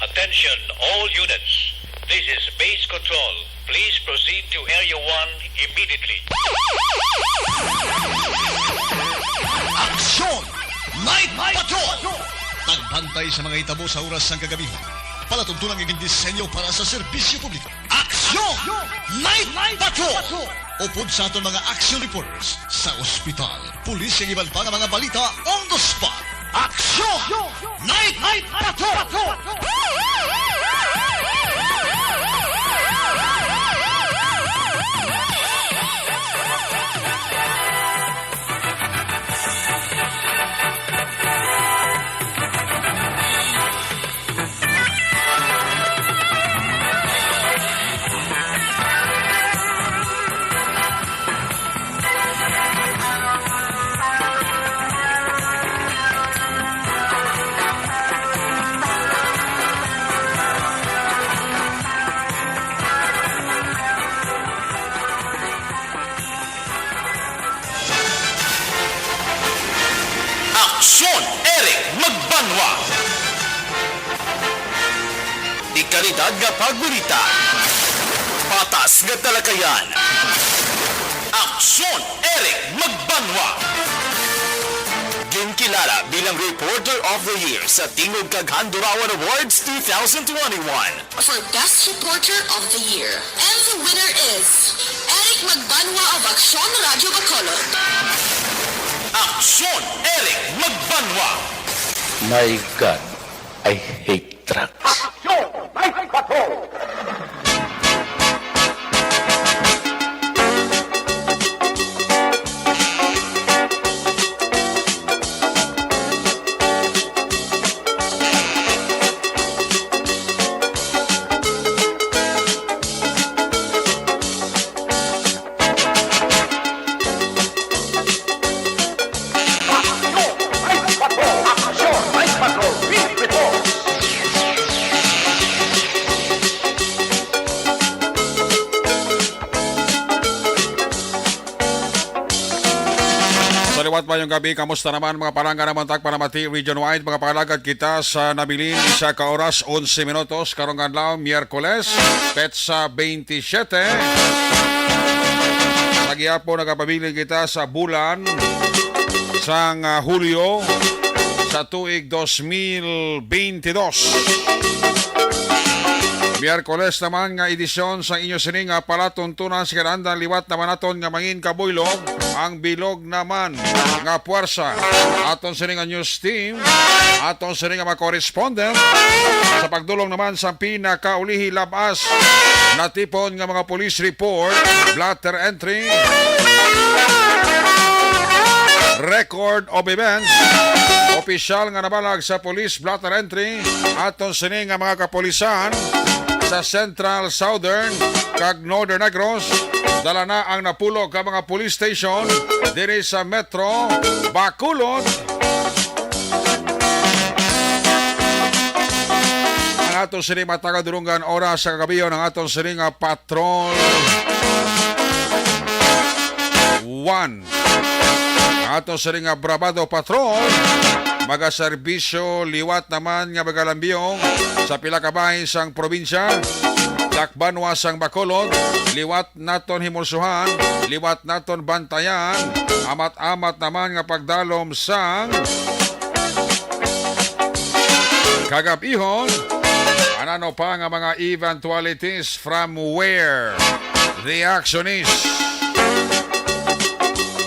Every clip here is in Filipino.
Attention all units. This is base control. Please proceed to Area 1 immediately. Aksyon! Night Patrol! Tagbantay sa mga hitabo sa oras ng kagabihan. Palatuntunan ng disenyo para sa serbisyo publiko. Aksyon! Night Patrol! Upod sa aton mga action reporters sa ospital, pulis ang iban pa ng mga balita on the spot. Aksyon! Night Patrol! Aksyon! Eric Magbanwa! Di kalidad nga pagbulita. Patas nga talakayan. Aksyon! Eric Magbanwa! Ginkilala bilang Reporter of the Year sa Tingog kag Handurawan Awards 2021. For Best Reporter of the Year. And the winner is Eric Magbanwa of Aksyon Radio Bacolod. Aksyon! Eric Magbanwa! My God, I hate trucks. Saliwat pa yung gabi, kamusta naman mga palangga naman Tagpanamati region-wide, mga palagad kita sa nabilin sa kaoras 11 minutos, karong adlaw, Miyerkules, petsa 27. Sa giyapo nagapabilin kita sa bulan sang Hulyo sa tuig 2022. Miyerkules naman nga edisyon sa inyo sining nga palatuntunan sa kanandang liwat naman naton nga mangin kabuylog ang bilog naman nga puwersa aton sining nga news team aton sining nga mga correspondent sa pagdulong naman sa pinakaulihi labas na tipon nga mga police report, blatter entry, record of events, opisyal nga nabalag sa police blatter entry aton sining nga mga kapolisan sa Central, Southern, kag Northern Negros. Dala na ang napulog ka mga police station diri sa Metro Bacolod. Ang aton sining matagadurungan oras sa kagabiyon, ang aton sining patrol 1. Ang aton sining Bravado Patrol magaserbisyo liwat naman nga magalambiyong sa pila ka bahin sang probinsya. Dakbanwa sang Bacolod, liwat naton himulsuhan, liwat naton bantayan, amat-amat naman nga pagdalom sang kagabihon. Anano pa nga mga eventualities from where the action is.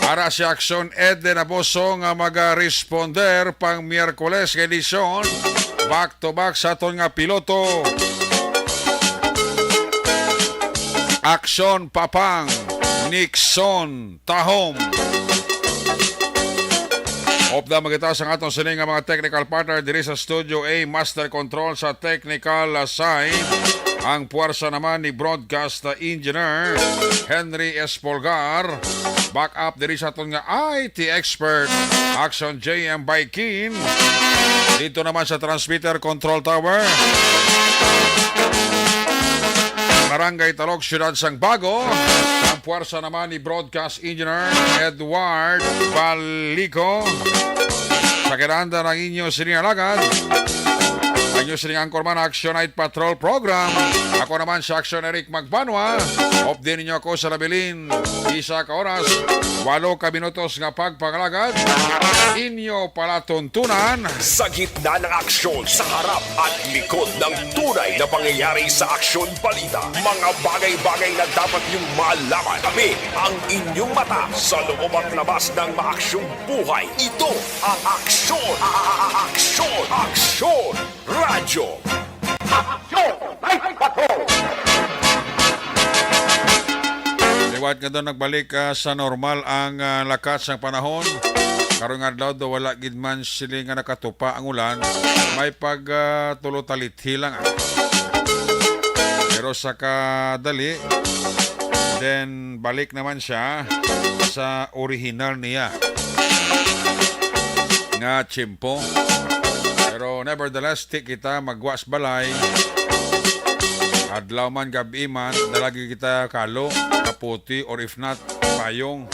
Para si Aksyon Ed de Naboso nga mag-responder pang Miyerkules nga edisyon, back to back sa aton nga piloto. Aksyon Papang Nixon Tahom. Opda magitaas ang aton sining nga mga technical partner diri sa Studio A, Master Control sa technical side. Ang puwersa naman ni broadcast engineer Henry Espolgar. Back up diri sa aton nga IT expert Action JM Baikin. Dito naman sa transmitter control tower Barangay Talog, Siyudad Sang Bago. Ang puwersa naman ni broadcast engineer Edward Balico. Sa kiranda ng inyo siningalagan Ang news ring angkor man Action Night Patrol Program. Ako naman si Action Eric Magbanwa. Off din ninyo ako sa Labilin. Isa ka oras, 8 ka minutos nga pagpangalagad. Inyo palatuntunan. Sa gitna ng aksyon, sa harap at likod ng tunay na pangyayari sa Aksyon Balita. Mga bagay-bagay na dapat niyong malaman. Kami ang inyong mata sa loob at labas ng maaksyong buhay. Ito ang Aksyon! Aksyon! Aksyon! Radyo! Liwat nga doon nagbalik sa normal ang lakas ng panahon. Karong adlaw do wala gid man sila nga nakatupa ang ulan. May pagtulotalithi lang. Pero sa kadali, then balik naman siya sa original niya nga tiyempo. Pero nevertheless, ti kita magwas balay. Adlaw man, gabi man, dalagi kita kalo, kaputi, or if not, payong.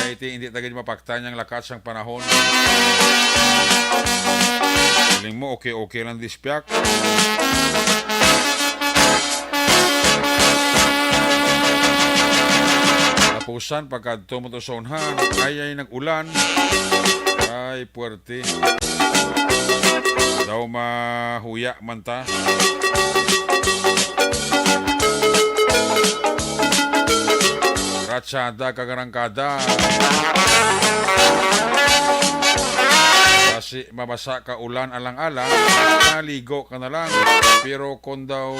Kaya hindi tagad mapaktan yung lakas ng panahon. Feeling mo, okay lang dispyak. Tapusan, pagka tumutosonhan, ay nag-ulan. Ay, puwerte. Daw mahuya man ta. Ratsada kagarangkada. Kasi mabasa ka ulan alang-alang, naligo ka na lang. Pero kung daw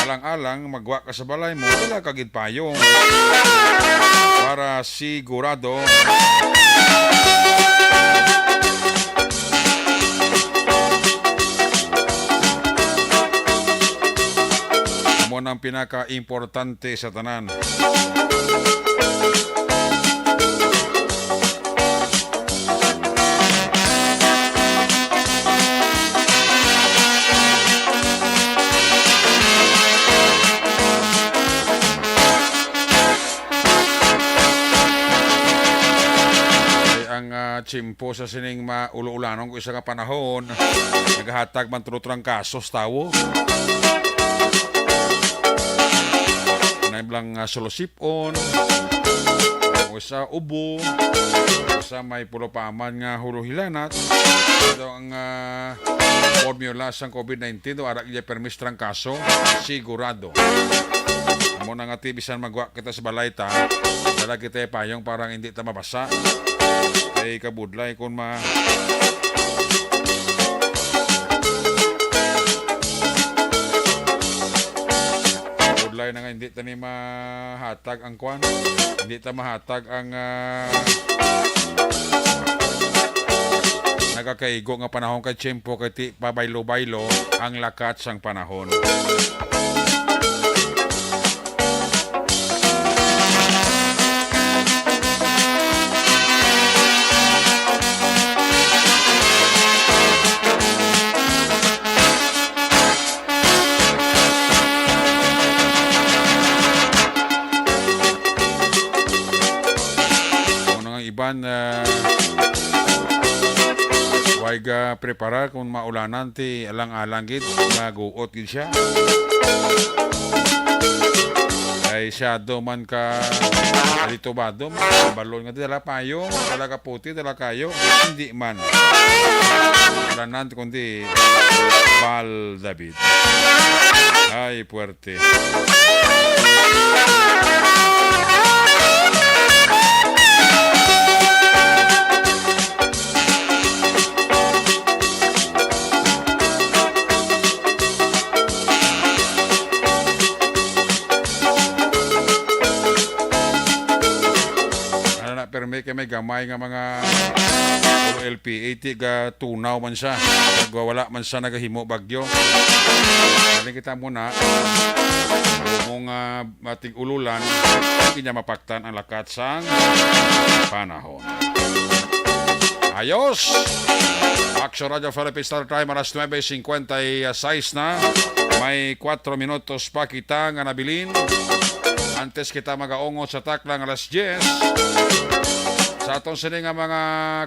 alang-alang, magwa ka sa balay mo, wala kagid payong. Para sigurado mo nang pinaka-importante sa tanan. Ang tsimpo sa sining maulo-ulanon ko isa nga panahon, naghahatag man turuturang kasos tawo. Naiblang solusipon, isa ubo, isa may pulopaman nga huluhilanat. Ito ang formula sa COVID-19 do arak iya permis trang kaso sigurado. Amo na nga bisan magwa kita sa balay ta, dala kita payong parang hindi ta mabasa. Kay kabudlay kung kabudlay na nga hindi ta ni mahatag ang kwan, hindi ta mahatag ang nagakaigo nga panahon kay tiyempo kay ti pabaylo-baylo ang lakat sang panahon. Iban huwag preparar kung maulanan ti alang-alang gid maguot gid siya. Ay siya man ka dito badom balon nga dala payo, dala kaputi, dala kayo, hindi man ulanan kundi Bal David. Ay puwerte. Perme kay may gamay nga mga LPA ga tunaw man siya. Wala man siya nagahimo bagyo. Dali kita muna kung ating ululan, hindi niya mapaktan ang lakat sang panahon. Ayos! Action Radio Philippines Star Time, alas 9:56 na. May 4 minutos pa kita nga nabilin. Antes kita magaungot sa taklang alas 10. Sa atong sini nga mga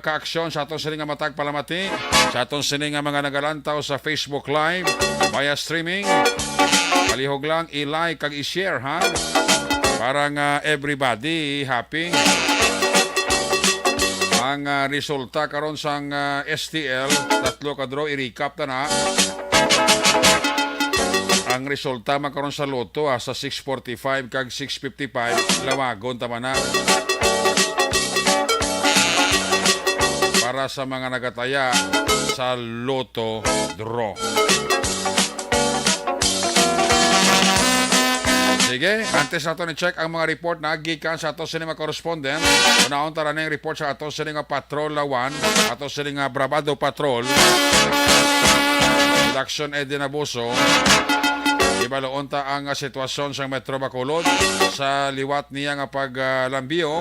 kaaksyon, sa atong sini nga matag palamati, sa atong sini nga mga nagalantaw sa Facebook Live, via streaming, palihog lang i-like kag i-share ha. Para nga everybody happy. Ang resulta karon sang STL, tatlo ka draw i-recap ta na. Ang resulta makaron sa loto sa 645 kag 655 lawagon tama na. Para sa mga nagataya sa loto draw. Sige, antes nato ni check ang mga report na gikan sa ato sini mga correspondent. Unaon tara na yung report sa ato sini nga Patrol Lawan, ato sini nga Bravado Patrol. Production Edin Abuso. Ibaloon ta ang sitwasyon sa Metro Bacolod sa liwat niya nga paglambiyo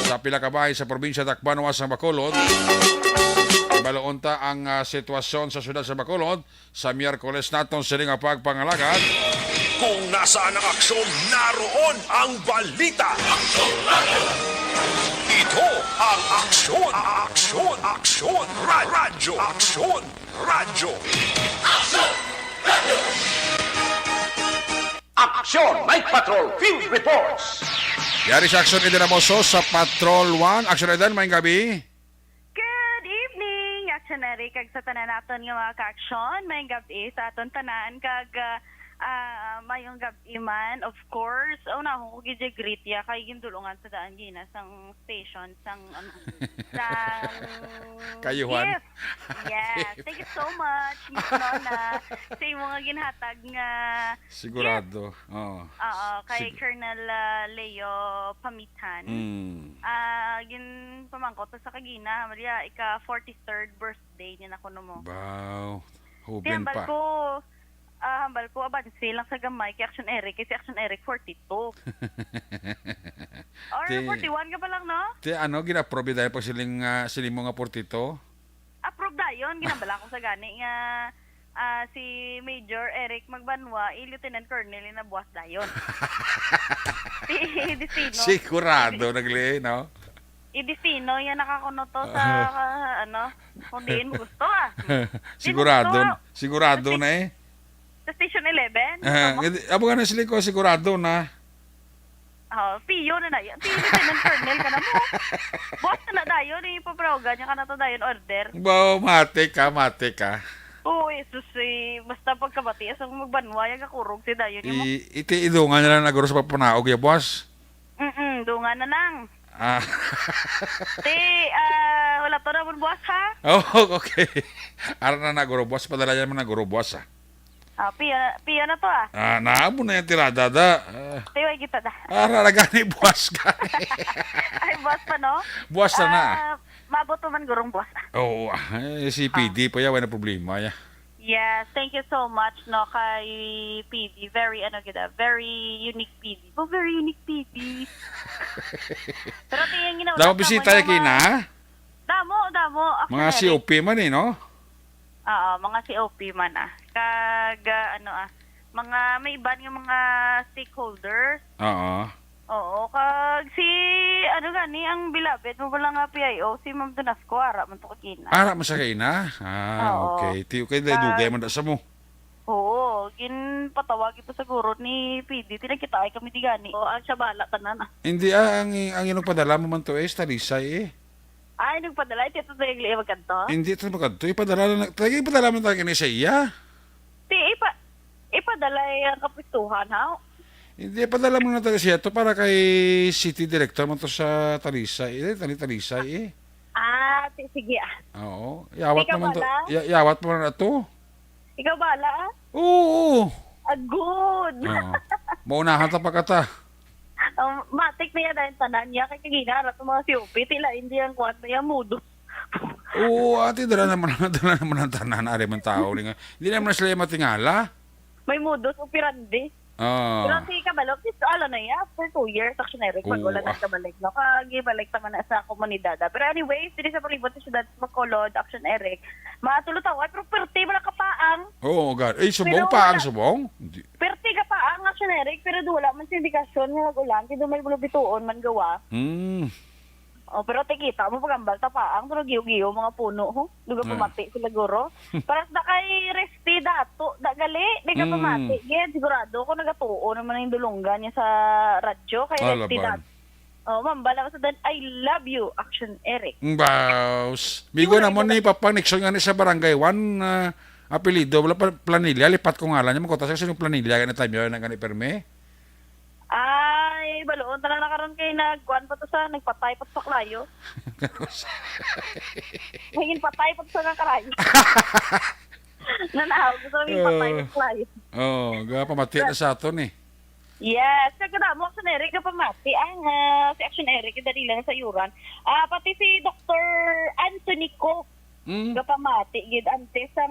sa pila ka bahay sa probinsya Tacloban sa Bacolod. Ibaloon ta ang sitwasyon sa syudad sa Bacolod sa Miyerkules naton sini nga pagpangalagad. Kung nasaan ang aksyon, naroon ang balita. Ito ang aksyon, aksyon, aksyon, radyo, aksyon, radyo. Aksyon! Night Patrol Field Reports! Yari sa aksyon Eden Amoso sa Patrol 1. Aksyon Eden, may gabi. Good evening, Actionary, kag sa tanan naton nga mga ka-aksyon. May gabi sa aton tanan kag mayong gabi man, of course. Una ko gidje greet ya kay gindulungan sa daan gina sang station sang Kayuhan. gift. Yes, thank you so much, Miss Nona. Sa imong nga ginhatag nga Sigurado. Oo. Oo, kay Colonel Leo Pamitan. Gin pamangkot sa kagina, Maria, ika 43rd birthday niya na kuno mo. Wow. Di Hubin hambal pa. ko, hambal ko, abansi lang sa gamay kay Action Eric, kasi Action Eric 42. Or Di- 41 ka pa lang, no? Ti ano, gina-approve dahil pag siling mo nga portito? Approve da yun, ginambala ko sa gani nga si Major Eric Magbanwa, Lieutenant Colonel na buwas da yun. Si Destino. Sigurado, nagli, no? Destino, yan nakakunoto sa, kung diin mo gusto Sigurado, Di mo gusto. sigurado na eh. Sa Station 11. Abo nga na sila ko, sigurado na. Piyo na yan. Piyo Lieutenant Colonel ka na mo. Boss na dayon, ipaproga niya ka na to dayon order. Wow, mate ka. Oo, Jesus, basta pagkabati, asang magbanwa, yung kakurog si dayon niya mo. Iti idungan nila na naguro sa papanaog ya, boss. Dungan na lang. Ah. Wala to naman boss ha? Oh, okay. Ara na naguro, boss. Padala niya naman naguro, boss, Piyo na to naamo na yung tirada, da. Tiway kita da. Ara na gani, boss, gani. Ay, boss pa no? Boss na na. Mabuto man gurong boss. Oo, si PD pa ya, wala problema ya. Yes, thank you so much no kay PD. Very unique PD. Very unique PD. Pero tingin ginawa. Damo bisita ya kina. Damo. Mga COP man eh, no? Oo, mga COP man Kag mga may iban nga mga stakeholders. Oo. Oo, kag si gani ang bilabit mo wala nga PIO si Ma'am Donasco ara man to kina. Ara man sa kina? Oo. Okay. Tiyo kayo dugay man da sa mo. Oo, patawag ito siguro ni PD. Tinagkita ay kami di gani. O, ang siya bala tanan Hindi, ang inong padala mo man to Talisay eh. Ay, nagpadala. Ito tayo yung magkanto. Hindi ito magkanto. Ipadala mo talaga ni sa iya. Ipadala yung kapistuhan, ha? Hindi, ipadala mo na talaga siya to para kay City Director mo to sa Talisay. Talisay eh. Sige Oo. Yawat Ikaw naman to. bala? Yawat mo na to. Ikaw bala, Oo. good. Oo. Maunahan ta pagkata. Matik na yan dahil tanan niya. Kaya kaginara itong mga COP. Tila hindi ang kwan na yan mudo. Oo, ate, dala naman ang tanan. Ari man tao. Hindi naman na sila matingala. May mudos o pirandi. Pero si Kabalog, na yan, after 2 years, actionary, pag wala na kabalik, no? Kagibalik naman na sa komunidad. Pero anyways, dito sa palibot sa syudad Bacolod, Action Eric, matulutaw, ay property mo na kapaang. Oo, God. Subong Pero pa ang wala- subong. Perti ka pa ang Action Eric, pero wala man sa indikasyon nga ulan, kaya may bulubituon man gawa. Oo, pero tikita mo pagambal tapaang pero giyo-giyo mga puno ho. Duga pamati sila guro. Para sa kay resti dato, da gali, di ka pamati. Gid sigurado ko nagatuo naman yung dulunggan niya sa radyo kay resti Alaban. dato. Oh, mambala sa dan I love you, Action Eric. Baus. Bigo na mo ni Papa Nixon nga ni sa barangay 1 apelido wala pa planilya lipat ko ngalan niya magkutas kasi yung planilya kaya na time yun nga ni perme. Ay, baloon ta na karon kay nagkuan pa to sa nagpatay pa sa klayo. Hingin patay pa to sa karayo. Nanahaw ko sa patay pa sa klayo. Oh, ga pamati na sa aton eh. Yes, kagada mo Action Eric ka pamati ang si Action Eric dali lang sa yuran. Pati si Dr. Anthony Cook kapamati gid antes sa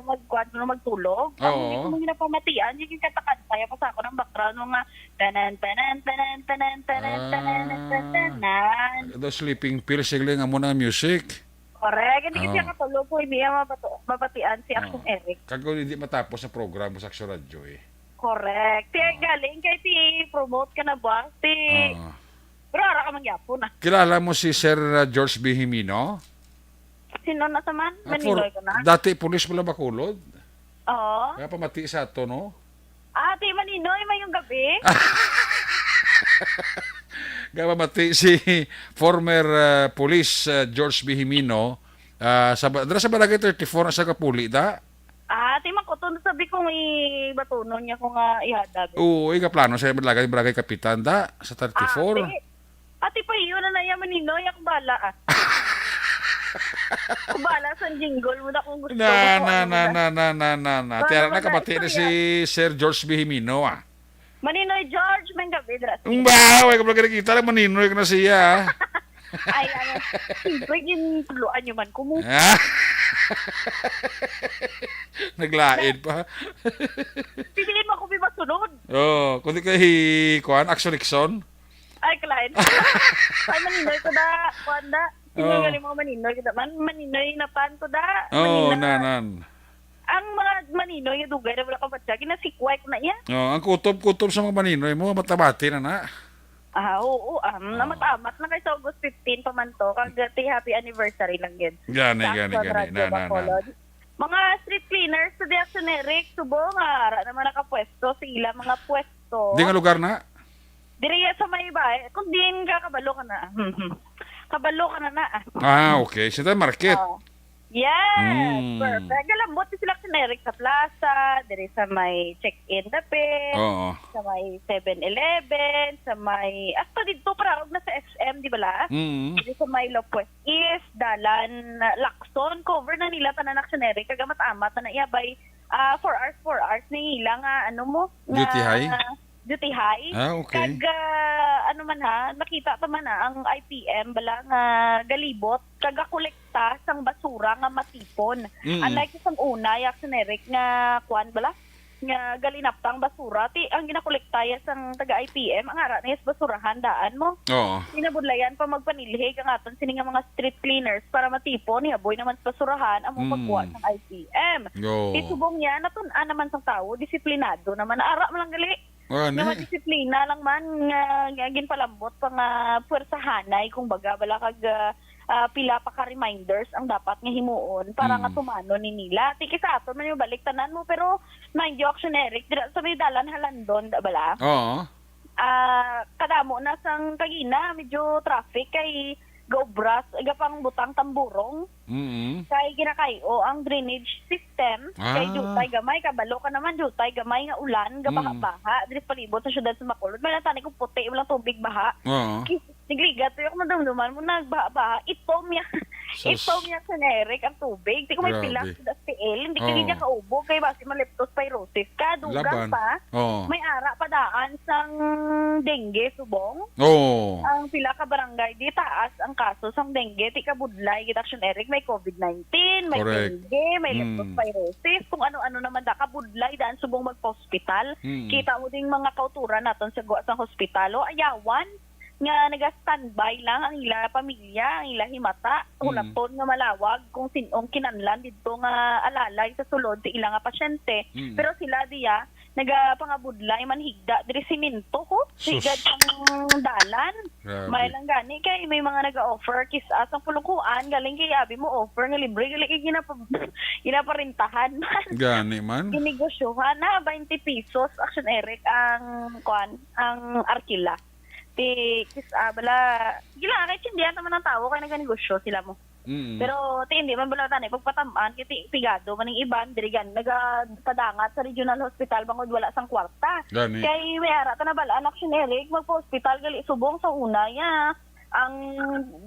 magkuan no magtulog. Oo. Ang hindi ko mga napamatian yung katakantaya pa sa ako ng background nga tanan tanan tanan tanan tanan tanan tanan. The sleeping pills sigli nga mo na music. Correct, hindi Oo. siya katulog ko hindi mapatian si Action Eric. Kago hindi matapos sa program sa Action Radio eh. Correct. Kaya galing kay ti promote ka na ba? Oo. Pero ara ka mangyapon na. Kilala mo si Sir George B. Jimeno? Sino na saman? Ah, Maniloy ko na. Dati pulis pala Bacolod. Oo. Kaya pamati sa ato, no? Ate Maninoy, mayong gabi. Kaya pamati si former police George B. Jimeno dala sa Barangay 34 sa Kapuli, da? Ate Makoton, sabi kong ibatunon niya kung ihadag. Oo, plano sa Barangay Kapitan, da? Sa 34. Ate pa yun na yan Maninoy, ako bala Ako bala sa jingle mo na kung gusto mo. Na. Tiyara na kapati na si Sir George B. Jimeno, Maninoy George, may gabi, Dras. Ay, kapag nakikita lang, maninoy ka na siya, Ay, siyempre, ginuluan niyo man ko mo. Naglaid pa. Piliin mo ako masunod. Oh, kundi kay Kuan, Action Nixon. Ay, client. Ay, Maninoy ko da, Wanda. Tingnan mo Maninoy ko da. Maninoy na pan ko da. Oh, Manina. nanan. Ang mga Maninoy, yung dugay na wala ka batya, kinasikway ko na iya. Oh, ang kutob-kutob sa mga maninoy mo, matabati na. Oo, namatamat na kay sa August 15 pa man to. Kagati happy anniversary lang yun. Gani. Na. Mga street cleaners to the Action Eric, subo nga, ara naman nakapwesto, sila mga pwesto. Di nga lugar na? Diriya sa may bahay, kung din ka, kabalo ka na. Kabalo ka na. Okay. Sita market. Yes, perfect. Galambot si sila Action Eric sa plaza, diri sa may check-in dapit, Oo. sa may 7-Eleven, sa may, hasta dito para na sa SM, di ba la? Dito sa may Lopez East, Dalan, Lacson, cover na nila tanan Action Eric, kagamat-amat na iabay 4 hours ni nila nga, ano mo? Duty high? Duty high. Okay. Nakita pa man ang IPM bala nga galibot, kolekta sang basura nga matipon. Unlike isang una, Action Eric nga kuan bala, nga galinaptang basura, ang ginakolekta sang taga-IPM, ang ara na basurahan daan mo. Oo. Sinabudlayan pa magpanilhig ang aton sini nga mga street cleaners para matipon, hiaboy naman sa basurahan, among pagkuha ng IPM. Isubong niya, natun-an naman sang tao, disiplinado naman, ara mo lang gali. Nga disiplina lang man nga ginpalambot pa nga puwersahanay kung baga bala kag pila pa ka reminders ang dapat nga himuon para nga tumano ni nila. Tiki sa aton man yung balik tanan mo pero mind you Action Eric dira sa may dalan halandon da bala. Oo. Kadamo na sang kagina medyo traffic kay gobras gapang butang tamburong. Kay ginakayo ang drainage system kay jutay gamay kabalo ka naman jutay gamay nga ulan gabaha-baha diri palibot sa syudad sa Bacolod may natani ko puti walang tubig baha. Nigligat yung madumduman mo nagbaha-baha itom ya sa Eric ang tubig di ko may pila sa STL hindi kini niya kaubo kay basi leptospirosis ka dugang pa may ara pa daan sang dengue subong. Ang pila ka barangay di taas ang kaso sang dengue ti kabudlay gid Action Eric may COVID-19, may dengue, may leptospirosis, kung ano-ano naman da kabudlay daan subong magpa-hospital. Kita mo ding mga kauturan naton sa hospital o ayawan nga naga-standby lang ang ila pamilya, ang ila himata, hulaton nga malawag kung sinong kinanlan dito nga alalay sa sulod sa ila nga pasyente. Pero sila diya nagapangabudlay man higda diri simento ko higda ang dalan. Grabe. May lang gani kay may mga nag-offer kis-as ang pulukuan galing kay abi mo offer nga libre gali kay ginaparintahan man. Gani man. Ginegosyohan na 20 pesos Action Eric ang arkila. Ti bala gila kay tindihan naman ang tao kay naganegosyo sila mo. Pero hindi man bala tanay pagpatamaan kay pigado maning iban diri gan nagapadangat sa regional hospital bangod wala sang kwarta. Gani. Kay may ara ta na bala Action Eric magpa-hospital gali subong sa una ya ang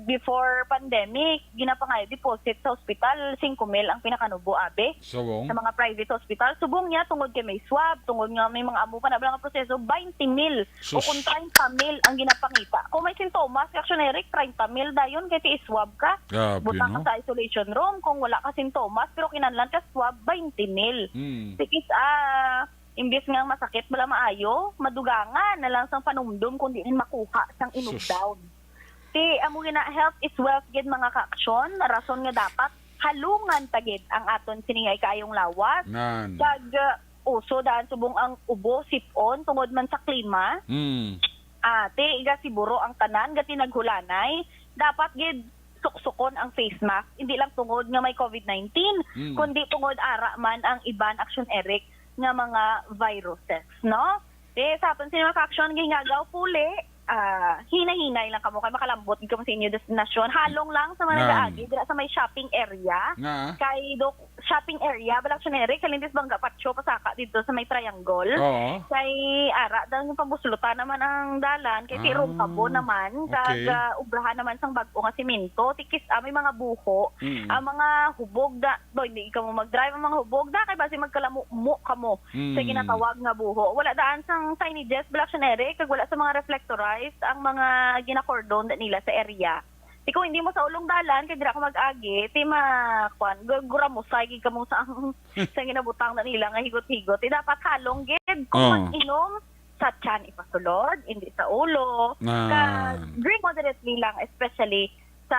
before pandemic ginapangay deposit sa hospital 5,000 ang pinakanubo abe. Subong. Sa mga private hospital subong niya tungod kay may swab tungod nga may mga amo pa na nga proseso 20,000 o kung 30,000 ang ginapangita kung may sintomas Action Eric 30,000 dayon kay ti-swab ka Grabe, butang no? ka sa isolation room kung wala ka sintomas pero kinahanglan ka swab 20,000 sikis imbis nga masakit bala maayo madugangan na lang sang panumdum kundi makuha sang inugdaw. Ti amo gina health is wealth gid mga ka-aksyon rason nga dapat halungan tagid ang aton siningay kaayong lawas Nan. kag uso daan subong ang ubo sipon tungod man sa klima ate iga siguro ang tanan gati naghulanay dapat gid suksukon ang face mask hindi lang tungod nga may COVID-19 kundi tungod ara man ang iban Action Eric nga mga viruses no te sa aton siningay ka-aksyon gingagaw puli hinahinay lang kamo kay makalambot kamo sa inyo destinasyon halong lang sa mga nagaagi dira sa may shopping area kay shopping area balak Eric kalintis bangga patio pasaka dito sa may triangle kay ara dang yung pambuslutan naman ang dalan kay tirong kabo naman kag ubrahan naman sang bag-o nga semento tikis may mga buho ang mga hubog da hindi ka mo mag-drive ang mga hubog da kay basi magkalamu kamo sa ginatawag nga buho wala daan sang signages balak Eric kag wala sa mga reflectorized ang mga ginakordon nila sa area. Di kung hindi mo sa ulong dalan, kaya dira ka mag-agi, ti gura mo, sagig ka mo sa ginabutang na nila nga higot-higot. Dapat halong gid kung mag-inom sa tiyan ipasulod, hindi sa ulo. Drink moderately lang, especially sa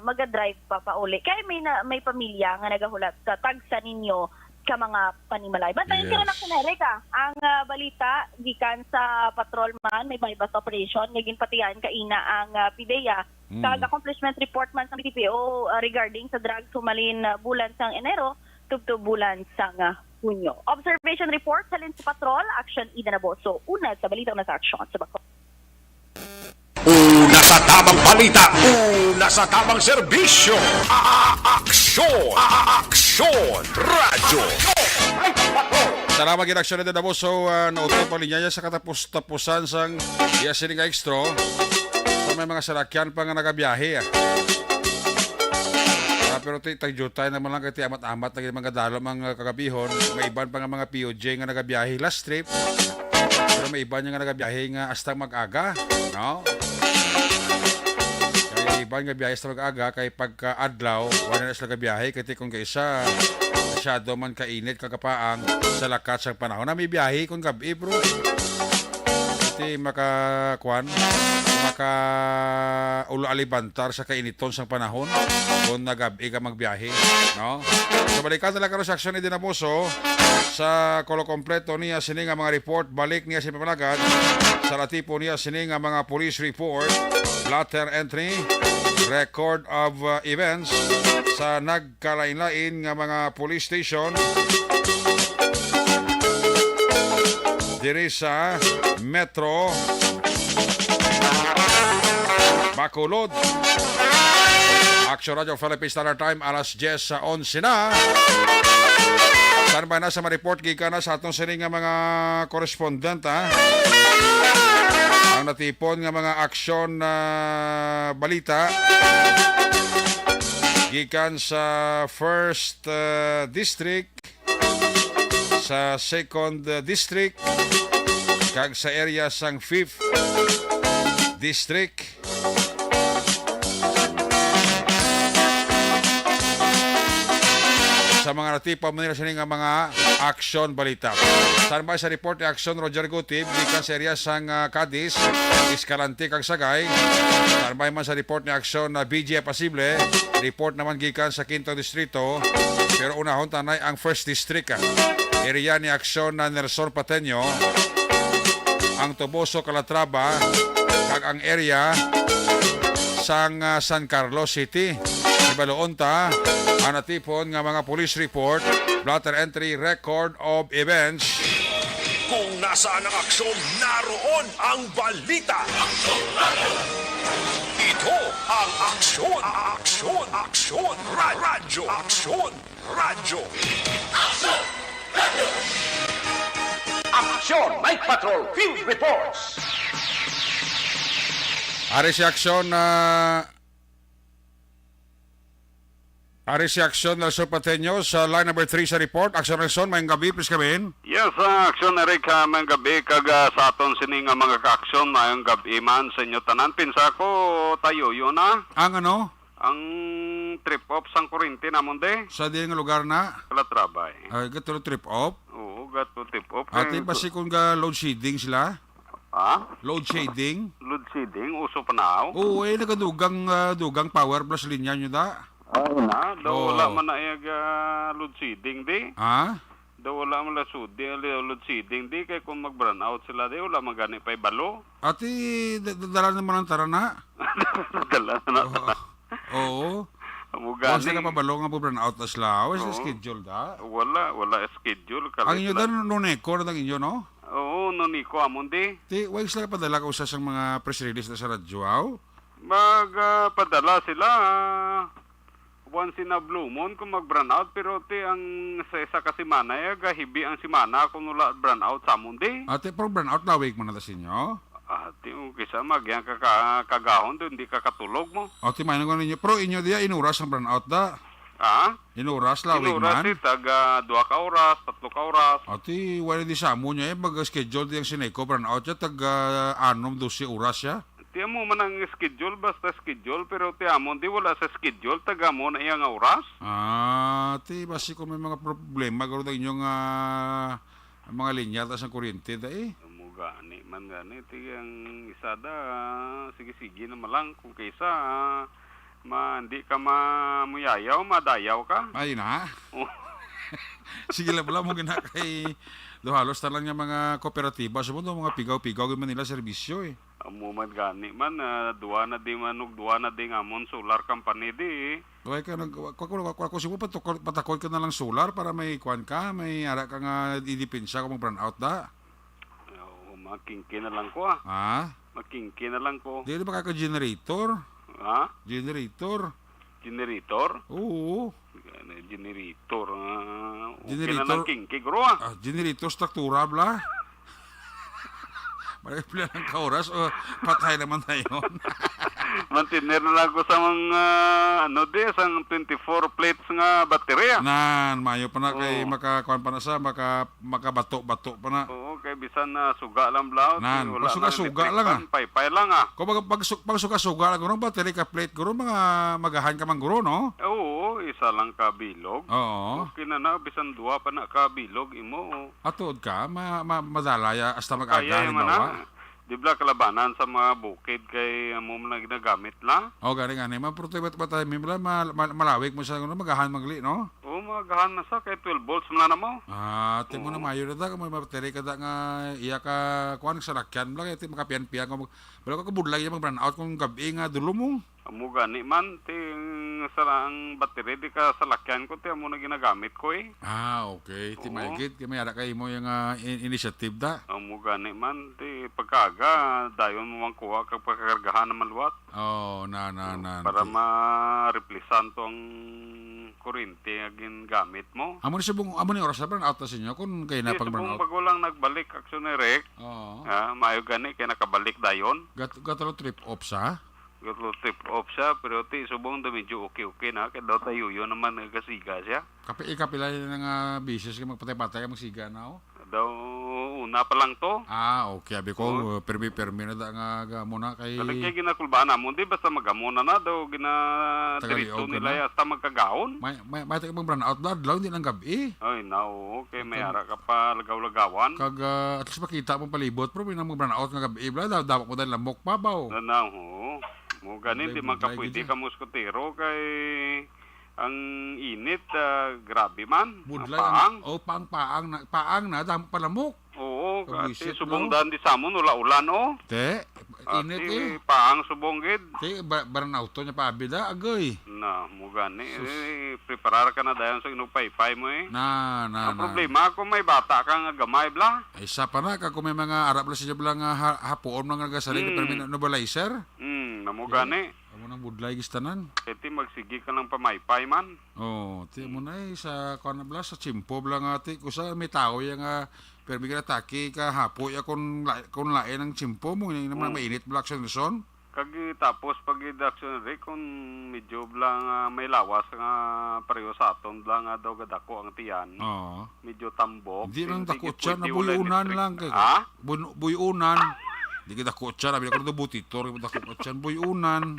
mag-drive pa pauli. Kaya may pamilya nga nagahulat sa tagsa ninyo ka mga panimalay. Bantayan sila ng Amerika. Ang balita, gikan sa patrolman, may bypass operation, naging patiyan kaina ang PIDEA. Kag-accomplishment report man sa BTPO regarding sa drugs humalin bulan sang Enero, tubto bulan sang Hunyo. Observation report sa Lince Patrol, Action Ida Naboso. Una sa balita na sa action sa Bacol. Una sa tamang balita, una sa tamang serbisyo. Aksyon! Aksyon! Radyo! Salamat ginaksyon na din mo. So, nauto pa linya sa katapos-tapusan sang Yasining Extra. So, may mga salakyan pa nga nagabiyahe. Pero tagjutay naman lang kati amat-amat na mga dalo mga kagabihon. May iban pa nga mga POJ nga nagabiyahe last trip. Pero may iban nga nagabiyahe nga hasta mag-aga. No? Kaya iban nga biyahe hasta mag-aga kay pagka-adlaw, wala na sila gabiyahe. Kaya kung kaisa masyado man kainit kagapaang sa lakat sa panahon na may biyahe kung gabi bro. Kaya ulo alibantar sa kainiton sa panahon kung nagabi ka magbiyahe, no? So balikan na lang karon sa aksyon ni Dinamoso sa kolo kompleto niya sining nga mga report balik niya si Pamalagad sa latipo niya sining nga mga police report, letter entry, record of events sa nagkalain-lain nga mga police station diri sa Metro Bacolod. Action Radio Philippine Standard Time alas 10 sa 11 na. Saan ba na sa ma-report gikan na sa atong sining nga mga korespondent ang natipon nga mga aksyon na balita gikan sa 1st District, sa 2nd District, kag sa area sang 5th District. Sa mga natipa mo nila sining nga mga aksyon balita. Saan ba sa report ni aksyon Roger Gutib gikan sa area sang Cadiz, Escalante kag Sagay. Saan ba man sa report ni aksyon na BJ Pasible, report naman gikan sa Quinto Distrito. Pero unahon tanay ang First District. Area ni aksyon na Nelson Pateño, ang Toboso Calatrava kag ang area sang San Carlos City. Ibaloonta ang natipon nga mga police report, blotter entry, record of events. Kung nasaan ang aksyon, naroon ang balita. Ito ang aksyon, aksyon, aksyon, radyo, aksyon, radyo. Aksyon, Night Patrol Field Reports. Ari si aksyon Nelson Pateño sa line number 3 sa report. Aksyon Nelson, mayang gabi, please come in. Yes, aksyon Eric, mayang gabi kag sa aton sining mga ka-aksyon mayang gabi man sa inyo tanan. Pinsa ko tayo yun na Ang ano? ang trip off sang kurente namon de Sa di nga lugar na? Calatrava. Ay, gato trip off. Oo, gato trip off. Ati basi kung ga load shedding sila? Load shedding? Load shedding, uso pa na Oo, dugang power plus linya nyo da. na, daw Oo. wala man na load shedding di. Ha? Daw wala man load shedding di, kay kung mag-burn out sila di, wala man gani pa'y balo. Ati, dala naman ang tarana. Dala na Oo. Amo Kung sila gani. ka pabalo nga po burn out na sila. Wala Oo. schedule da. Wala schedule. Ang inyo da, nuneko na ang inyo, no? Oo, noniko amon di. Ti, wag sila padala ka usas ang mga press release na sa radyo, aw? Magpadala sila once in a blue moon kung mag-burn out, pero ti ang sa isa ka simana gahibi ang simana kung wala burn out sa amon di. Ate, pero burn out lawig man na sa inyo. Ti kisa magyang kagahon do hindi ka katulog mo. Ate, may nang ninyo. Pero inyo diya, inuras ang burn out da. Inuras lawig Inuras man. taga 2 ka oras, 3 ka oras. Ate, wala di sa amo niya, mag-schedule diyang sineko burn out siya, taga 6-12 oras siya. Ti mo man ang schedule, basta schedule, pero ti amon di wala sa schedule, taga mo na iyang oras. Ate, basi kung may mga problema, gano'n ang inyong mga linya tas ang kuryente da eh. Mo gani man gani ti ang isa da sige na malang kung kaysa hindi ka muyayaw, madayaw ka. Ay na. Sige lang pala mo gina kay halos talang nga mga kooperatiba sa mundo, mga pigaw-pigaw man nila serbisyo eh. Amo man gani man duwa na di amon solar company di. Kaya ka ako siya patakot ka na lang solar para may kwan ka, may ara ka nga idipensya kung mag-burn out da. Makingki na lang ko Makingki na lang ko. Di ba ka-generator? Generator? Oo. Generator. Okay Generator? na lang kingki gro Generator struktura bla. Marami pala ng kauras o patay naman tayo. Mantiner na lang ko sa mga sang 24 plates nga baterya. Mayo pa na kay makakuan pa na sa makabato-bato pa na. Oo, kay bisan na suga lang blaw. Suga lang Pay lang Kung pag suga lang guro, battery ka plate guro, mga magahan ka man guro, no? Oo, isa lang ka bilog. Oo. Okay na bisan duwa pa na ka bilog imo. Atod ka, madalaya hasta mag-aga Kaya man halimbawa. Di ba kalabanan sa mga bukid kay mo na ginagamit la? O gani, maprotebat ba tayo, malawig mo sa magahan magli, no? Oo, magahan na sa kay 12 volts man na mo. Ate mo na mayo na da, kung may battery ka da nga, iya ka, kuhan sa lakyan lang, ito makapian-pian ka, wala ka kabudlay yung mag-burn out kung gabi nga dulo mo. Amo gani man, ang battery di ka sa lakyan ko, amo na ginagamit ko eh. Okay. Maigit, may ara kayo mo yung initiative da. Amo gani man, pagkaga, dayon mo mang kuha kag pagkakargahan na maluwat. Para ma-replacean to ang kuryente agin gamit mo. Amo ni oras na burn out na sa inyo kung kayo na pag-burn out. Pag walang nagbalik, aksyon ni Rick, mayo gani, kaya nakabalik dayon. Gatalo trip off sa? Gatlo trip off siya, pero subong da medyo okay na, kaya daw tayo yun naman nagasiga siya. Kapila ng business ka magpatay-patay ka magsiga na o? Daw una pa lang to. Okay. Abi ko, permi na da nga muna kay... Kaya ginakulbaan na mo, di basta magamuna na daw, Tagaliog dirito ka nila na. hasta magkagaon. May tayo bang brand out blood lang, di lang gabi. Ay, okay, may ara ka pa lagaw-lagawan. Kag, at least makita mong palibot, pero may nang brand out nga gabi. Dapat mo dahil lamok pa ba? Mo ganin, di man ka pwede ka muskotero kay ang init, grabe man. Budlay Paang. paang na, damo palamok. Oo, Kabuisit, kasi subongdan di samon, ulan o. Te, init Ati, paang subonggid. Te, brand out niya pa abida, agoy. Na, mo gani. Preparar ka na dayon sa inupaypay mo eh. Ang problema, kung may bata kang gamay bla. Isa pa na, kung may mga Arab lang siya blang hapoon mga nagasalig na permanent nebulizer. Mo gani. Amo nang budlay gistanan. Iti magsigi ka ng pamaypay man. Ti mo na sa kuan bla sa chimpo bla nga ti kusa may tao yang permi ka atake ka hapo ya kun lain ang chimpo mo ini naman mainit bla sa Luzon. Kagi tapos pag reduction rate kung medyo blang may lawas nga pareho sa aton blang daw gadako ang tiyan. Medyo tambok. Di lang dako siya na buyunan lang kay. Buyunan. Di kita kotsa, nabi ako na butitor, kita kotsa, buyunan.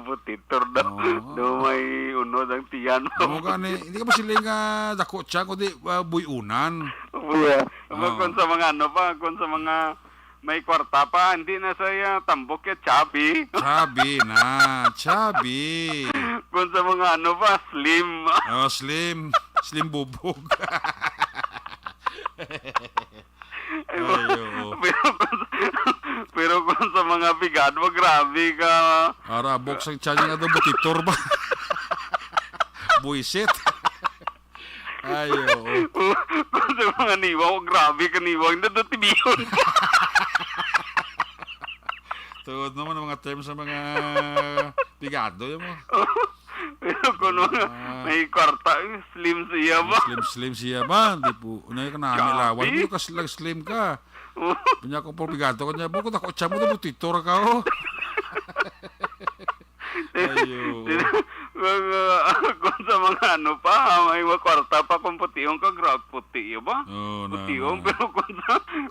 Butitor daw, may unod ang tiyan mo. Hindi ka ba sila nga dakotsa, kundi buyunan. Kung sa mga kung sa mga may kwarta pa, hindi na saya tambok ya chabi. Chabi. Kung sa mga slim. Slim bubog. Pero kung sa mga bigado, grabe ka. Arabok sang tiyan nga daw butitor ba? Buisit. Kung sa mga niwaw, grabe ka niwaw. Hindi doon tibiyon pa. Tuod naman ang mga terms sa mga bigado yun mo. Pero kung may kwarta, slim siya ba? Slim siya ba? Hindi po. Unay ka na amilawan. Hindi ka slim ka. Punya ko po bigado ko niya. Bukod ako, tiyan mo na butitor ka o. Kung sa mga may kwarta pa kung putiyong ka, puti ba? Putiyong, pero kung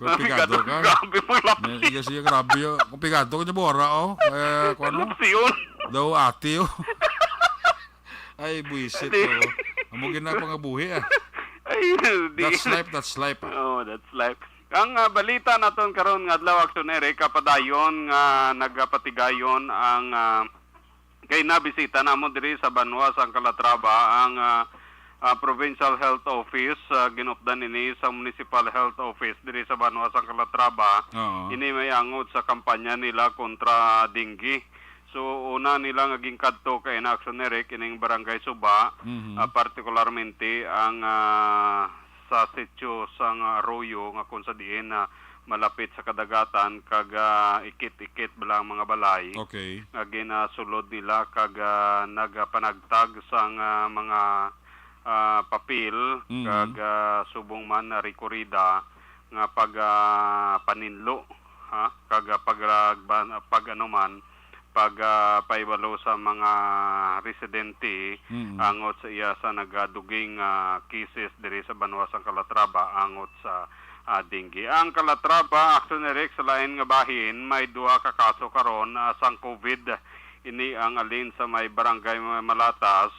sa bigado ka. Grabe mo lapsi. Iya siya grabe o. Kung bigado ko niya bora o. Kung ano? Lapsiyon. Daw ati o. Ay, buisit o. Amugin na pang abuhi That's life. That's life. Ang balita naton karon nga adlaw aksyonere kapadayon nga nagapatigayon ang kay nabisita namo diri sa Banwa sa Calatrava ang Provincial Health Office ginupdan ini sa Municipal Health Office diri sa Banwa sa Calatrava. Ini may angot sa kampanya nila kontra dengue. So una nila nga gingkadto kay na aksyonere kining Barangay Suba, partikularmente ang sa sitio sang Arroyo nga kung sa diin na malapit sa kadagatan kag ikit-ikit bilang mga balay. Okay. Nga ginasulod nila kag nagapanagtag sang mga papel kag subong man na rekorida nga pag paninlo kag pag anuman paibalo sa mga residente angot sa iya sa nagaduging cases diri sa Banwa sa Calatrava angot sa dengue. Ang Calatrava aksyonere sa lain nga bahin may duha ka kaso karon sang COVID. Ini ang alin sa may barangay Malatas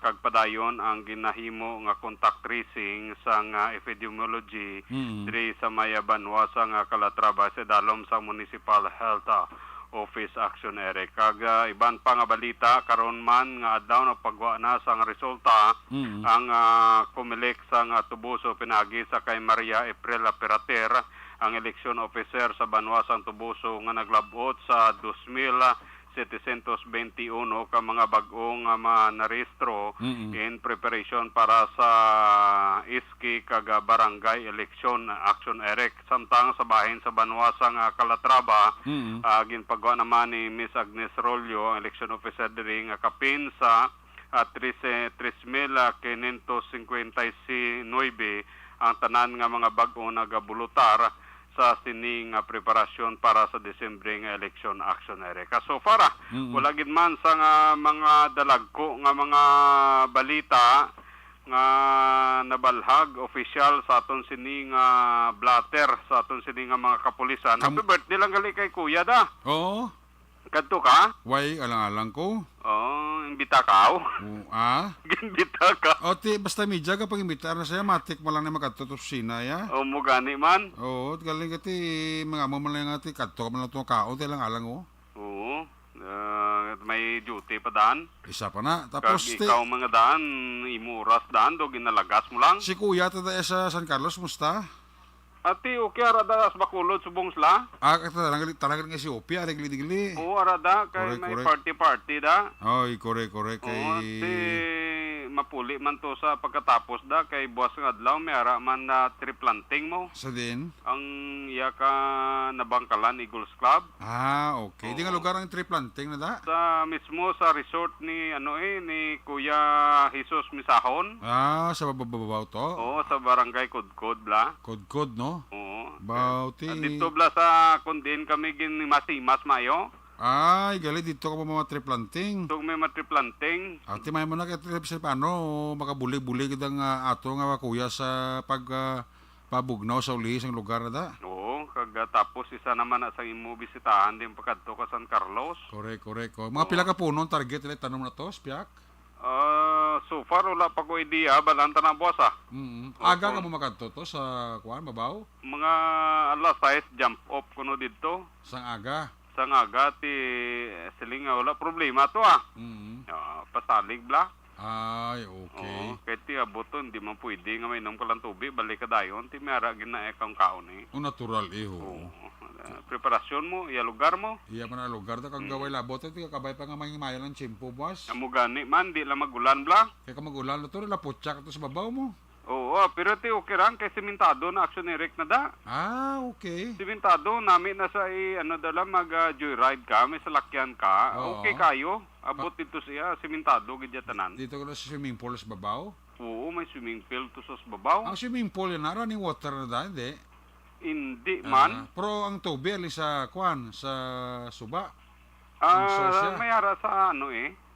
kag padayon ang ginahimo nga contact tracing sang epidemiology diri sa may Banwa sa Calatrava sa dalom sa Municipal Health Office Action Ere. Kag iban pa nga balita karon man nga adlaw na pagwa na sang resulta ang Comelec sang Tubuso pinagi sa kay Maria April Perater ang election officer sa Banwa sang Tubuso nga naglabot sa 2,721 ka mga bag-ong narehistro in preparation para sa iski kag barangay election action erek samtang sa bahin sa Banwa sang Calatrava ginpagawa naman ni Miss Agnes Rollo ang election officer diri nga kapin sa 3,559 ang tanan nga mga bag-o nagabulutar sa sining preparasyon para sa Desembre nga election action ere. So far, wala gid man sa mga dalagko nga mga balita nga nabalhag official sa aton sini nga blatter sa aton sini nga mga kapulisan. Happy birthday lang gali kay kuya da. Oo. Kadto ka? Why, alang-alang ko. Oh, imbita ka. Gimbita ka. O, basta medya ka pag-imbitar na siya, matik mo lang na makatutusina, ya. O mo gani man. Oo, galing ka mga mo man lang nga kadto ka man lang itong kaon, alang-alang, oh. Oo. May duty pa daan. Isa pa na. Kag Tapos, ikaw mga daan, imuras daan, do ginalagas mo lang. si kuya tada sa San Carlos, musta? Ati, okay, arada as bakulod, subong sila. Talagang nga si Opie, aligli-digli. Oo, arada, kay Correct, may correct. party-party da. Ay, correct, Oo, kay... ati, mapuli man to sa pagkatapos da, kay buwas ng adlaw, may ara man na tree planting mo. Sa din? Ang iya ka nabangkalan, Eagles Club. Ah, okay. Di nga lugar ang tree planting na da? Sa mismo sa resort ni ni Kuya Jesus Misahon. Ah, sa bababaw to? Oo, sa barangay Kudkod bla. Kod-kod, no? Oo. Bauti. Dito bla sa kundin kami ginmasimas mayo. Ay, gali dito ka pa mga tree planting. Ito may matri planting. Ate, may mo na kaya sa paano makabulig-bulig kita nga ato nga kuya sa pabugnaw sa uli sa lugar na da? Oo, tapos isa naman na sa imo bisitahan din pagkadto ka San Carlos. Correct. Mga pila ka puno ang target ulit tanong na to, Spiak? So far wala pa ko idea balanta na boss ah. Aga ka mo makadto to sa kuan babaw? Mga alas 6 jump off kuno dito. Sang aga? Sa nga ti siling nga wala problema to ah. Pasalig bla. Ay, okay. Oo, kaya ti aboto hindi man pwede nga may inom ka lang tubig balik ka dayon ti mera gina ekang kaon eh. O natural iho. Preparasyon mo, iya lugar mo. Iya man ang lugar da kag gaway labot ti kabay pa nga mahimayan ng chimpo boss. Amo gani man di lang magulan bla. Kaya ka magulan to lapotsak to sa babaw mo. Oo, pero ti okay lang kay simentado na action erect na da. Ah, okay. Simentado namin na sa dala mag joyride ka, may salakyan ka. Oo. Okay kayo. Abot dito siya simentado gid tanan. Dito ko na sa swimming pool sa babaw. Oo, may swimming pool to sa babaw. Ang swimming pool yan ni water na da, hindi. Hindi man. Pero ang tubig ali sa kuan sa suba. ang source niya. May ara sa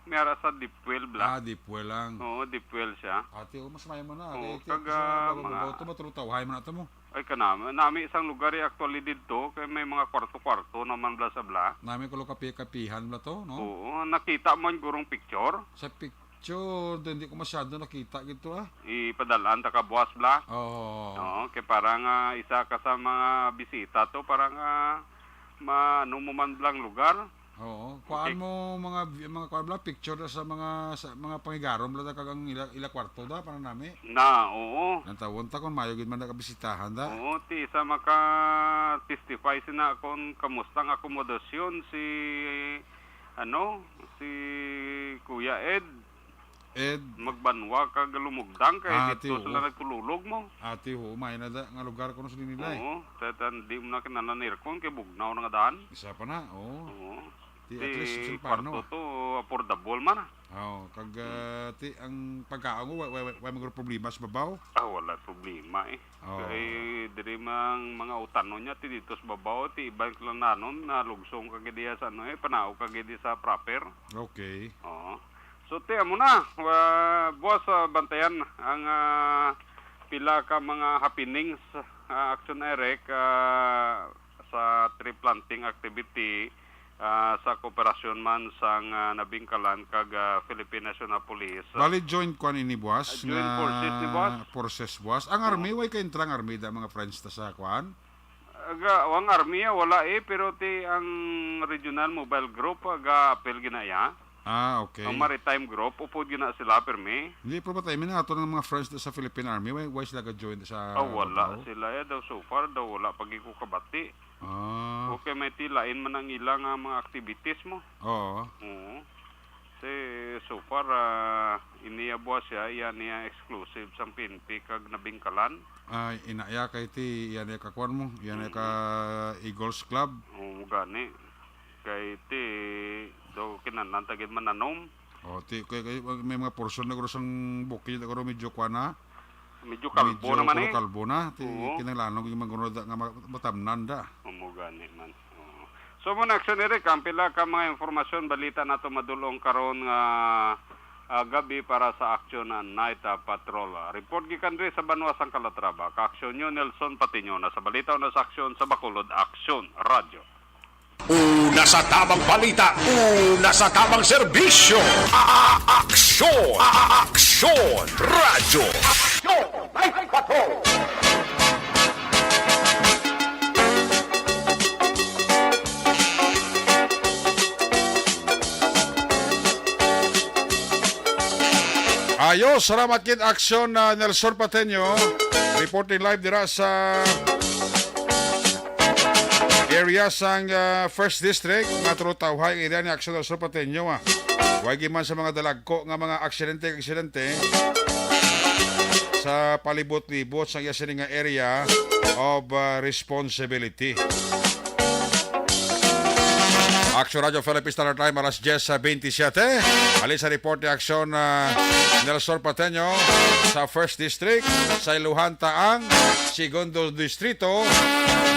may ara sa deep well bla. Deep well lang. Oo, deep well siya. Ate, mas maya mo na. Oo, Ate, mga... ito matulutaw. Hay mo na ito mo. Ay kanami, nami isang lugar actually dito kay may mga kwarto-kwarto naman bla sa bla. Nami ko kapihan bla to, no? Oo, nakita mo yung gurong picture. Sa picture, hindi ko masyado nakita gito Ipadalaan ta ka buwas bla. Oo. Oo, kay parang isa ka sa mga bisita to, parang ano mo man blang lugar. Oo. Kuan mo mga kuan bla picture sa mga pangigarom bla kagang ila kwarto da para nami. Oo. Nantawon ta kon mayo gid man nakabisitahan da. Oo, ti isa maka testify sina kon kamusta ang akomodasyon si Kuya Ed magbanwa kag lumugdang kay dito sila nagtululog mo. Ati ho, may na da nga lugar kuno sa nila. Oo, tatan di mo na kinanan aircon kay bugnaw na nga daan. Isa pa na, oo. At Di least kwarto to affordable man. Oo, kag ang pagkaon mo way magro problema sa babaw. Wala problema Oo. Kay diri mang mga utanon niya ti dito sa babaw ti ibang klananon na lugsong kag diya sa panaw kag diya sa proper. Okay. Oo. So tiyan mo na, boss, bantayan ang pila ka mga happenings action Eric sa tree planting activity sa kooperasyon man sang nabingkalan kag Philippine National Police. Bali joint kuan ini boss. Joint forces ni boss. Forces boss. Ang army way kay intrang army da mga friends ta sa kuan. Wang army wala pero ti ang regional mobile group apel ginaya. Okay. Ang maritime group upod gina sila permi. Hindi pa tayo na ato ng mga friends sa Philippine Army why sila ka join sa wala sila daw so far daw wala pagi ko kabati. Okay, may tilain man ang ilang mga activities mo. Oo. So far iniabwa siya niya exclusive sa PNP kag nabingkalan. Inaya kay ti yan ka kuan mo, yan ka Eagles Club. Gani. Kay ti do kinanan tagid mananom. Kay may mga portion na guro sang bukid guro medyo kuan na. Medyo kalbo naman kalbo na. Kinahanglan yung mga nga matamnan da. Gani man. So mo na action Eric, ang pila ka mga informasyon balita nato madulong karon nga gabi para sa aksyon na night patrol. Report gikan diri sa Banwa sang Calatrava. Ka-aksyon nyo Nelson Patiño na sa balita na sa aksyon sa Bacolod Aksyon Radio. Una sa tamang balita, una sa tamang serbisyo. Aksyon! Aksyon! Radyo! Aksyon! Night Patrol! Ayos, salamat kit aksyon na Nelson Pateño. Reporting live dira sa area sang First District. Nga trutawhay ang area ni aksyon Nelson Pateño. Huwag man sa mga dalagko nga mga aksidente sa palibot-libot sa yasin nga area of responsibility. Action Radio Philippines Standard Time alas 10:27. Alis sa report ni aksyon Nelson Pateño sa First District sa Iluhan Taang, Segundo Distrito.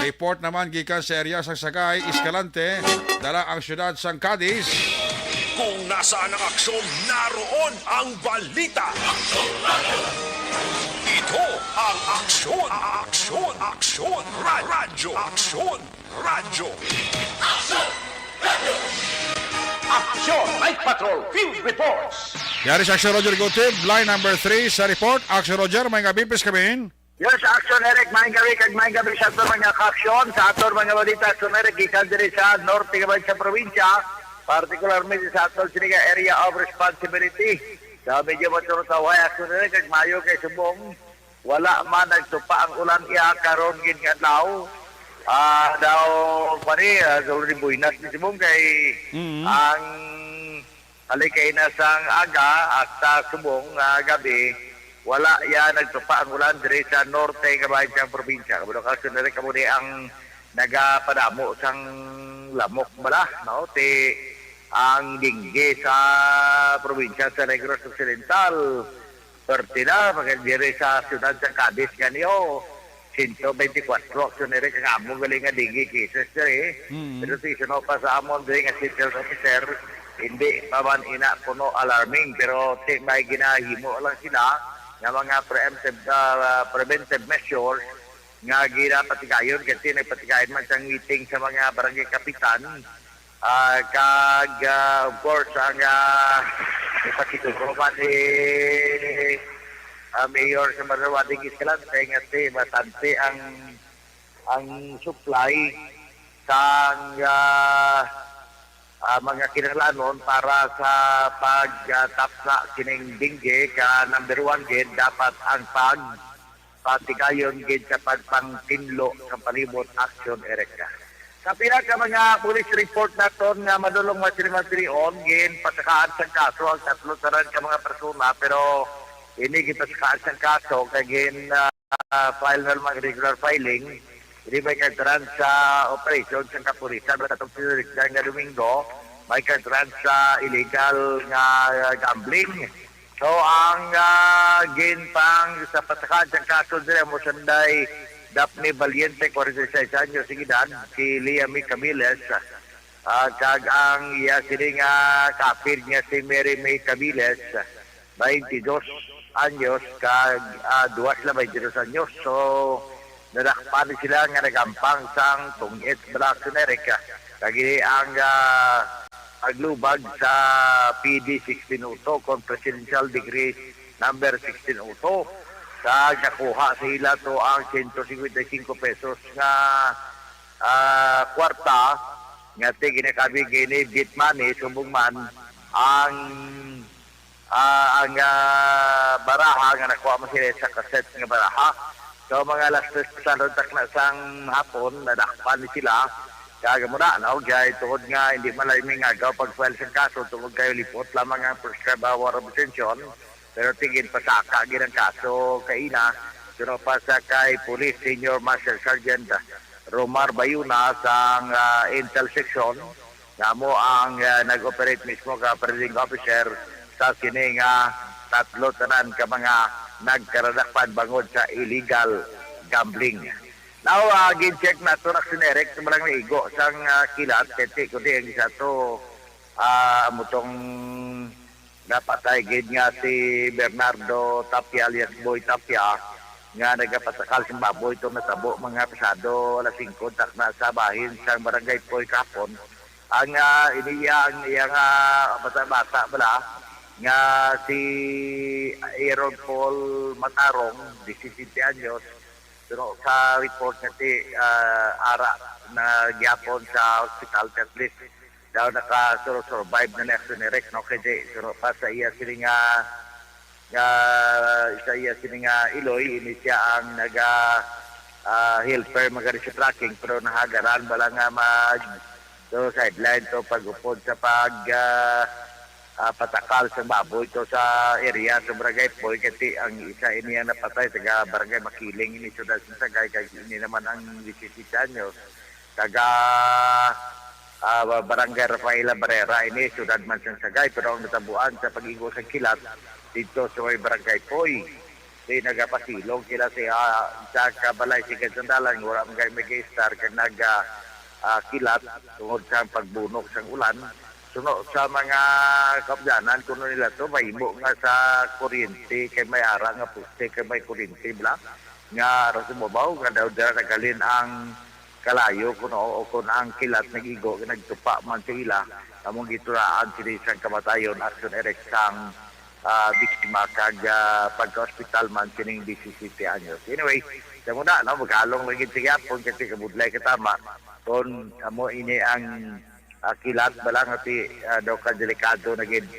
Report naman gikan sa area sang Sagay, Escalante, dala ang syudad sang Cadiz. Kung nasaan ang aksyon, naroon ang balita. Ito ang aksyon, aksyon, aksyon, radyo, aksyon, radyo. Aksyon! Night Patrol! Field Reports! Yari sa Action Roger Gutib, line number 3 sa report. Action Roger, may gabi, please kamin. Yes, Aksyon Eric, maing gabi sa ator mga ka-aksyon, sa ator mga balita, Aksyon Eric, ikan diri sa norte kabay sa probinsya, particularly sa ator siniga area of responsibility. Sa medyo maturutaway, Aksyon Eric, mayo kay subong, wala man nagtupa ang ulan iya karon gin nga daw pare already buinas ni subong kay ang alikay na sang aga at subong gabi wala ya nagtupa ang ulan diri sa norte kabay sa probinsya. Kabalo ka sunod kamo ni ang nagapadamo sang lamok bala no te ang dingge sa probinsya sa Negros Occidental. Pertina pagdiri sa syudad sa Cadiz kanyo 124 sunere kang amo galing nga digi cases dere. Pero si sino pa sa amon diri nga civil officer hindi pa man ina puno alarming pero may ginahimo lang sila nga mga preventive measures nga ginapatigayon kasi nagpatigayon man sang meeting sa mga barangay kapitan of course ang ipatituro man Mayor sa Marawading Escalante nga bastante ang supply sa mga kinahanglanon para sa pagtapsa kining dingge ka number 1 gid dapat ang patigayon gid sa pagpangtinlo sa palibot action Erika. Sa pila ka mga police report naton nga madulong masirion gin patakaan sa kaso ang tatlo taran ka mga persona pero ini kita sa kaso kagin file na mga regular filing hindi may kadran sa operation sa kapulisan at itong sinurikdan nga Domingo may kadran sa illegal nga gambling. So ang ginpang sa patakan sa kaso nila mo sanday Daphne Valiente 46 anyos sigidad si Liamy Camiles kag ang iya sini nga kapir niya si Mary May Camiles 22 anyos kag 22 anyos. So nadakpan sila nga nagampang sang tungit Black America kagi ang aglubag sa PD 1602 kon presidential degree number 1602 kag nakuha sa ila to ang 155 pesos nga kwarta nga ginakabi gini bit money subong man ang baraha nga nakuha mo sila sa kaset nga baraha. So mga alas 3 sa luntak na sang hapon nadakpan ni sila kaya muna no gay tuod nga hindi malaming agaw pag file sa kaso tuod kayo lipot lamang ang prescribed hour of detention pero tingin pa sa kagirang kaso kaina sino pa sa kay Police Senior Master Sergeant Romar Bayuna sa Intel Section nga mo ang nag-operate mismo ka presiding officer sa sining tatlo tanan ka mga nagkaradakpan bangod sa illegal gambling. Now, gin-check na ito na sinerek sa malang naigo sang kilat, kati kundi ang isa ito mutong napatay gid nga si Bernardo Tapia alias Boy Tapia nga nagapasakal sa baboy ito natabo mga pasado alas 5 tak na sa bahin sa barangay Poy Kapon. Ang iyang bata-bata bala nga si Aaron Paul Matarong 17 anyos pero sa report nga si ara na gyapon sa hospital at least daw naka-survive na action ni Rex no kaya pero pa sa iya sila sa iya sila Iloy ini siya ang naga helper magari sa tracking pero nahagaran bala nga so sideline to pagupod sa patakal sa baboy to sa area sa Barangay Poy kasi ang isa iniya napatay taga Barangay Makiling ini sudad sa Sagay kaya ini naman ang 17 anyos taga Barangay Rafaela Barrera ini sudad man sa Sagay pero ang natabuan sa pag-igo sa kilat dito sa Barangay Poy di nagapasilong kila sa kabalay si Kasandalan wala mga mag-star ka kilat tungod sa pagbunok sa ulan suno sa mga kapdanan kuno nila to mahimo nga sa kuryente kay may ara nga puste kay may kuryente bla nga raso mabaw nga daw dira nagalin ang kalayo kuno o kun ang kilat nagigo nagtupa man sila among gituraan sila sa kamatayon action erect sang biktima kag pagka-hospital man kining 17 anyos. Anyway, sa muna no magalong lagi siya pon kasi kabudlay katama kon amo ini ang kilat balang ati daw ka delikado naging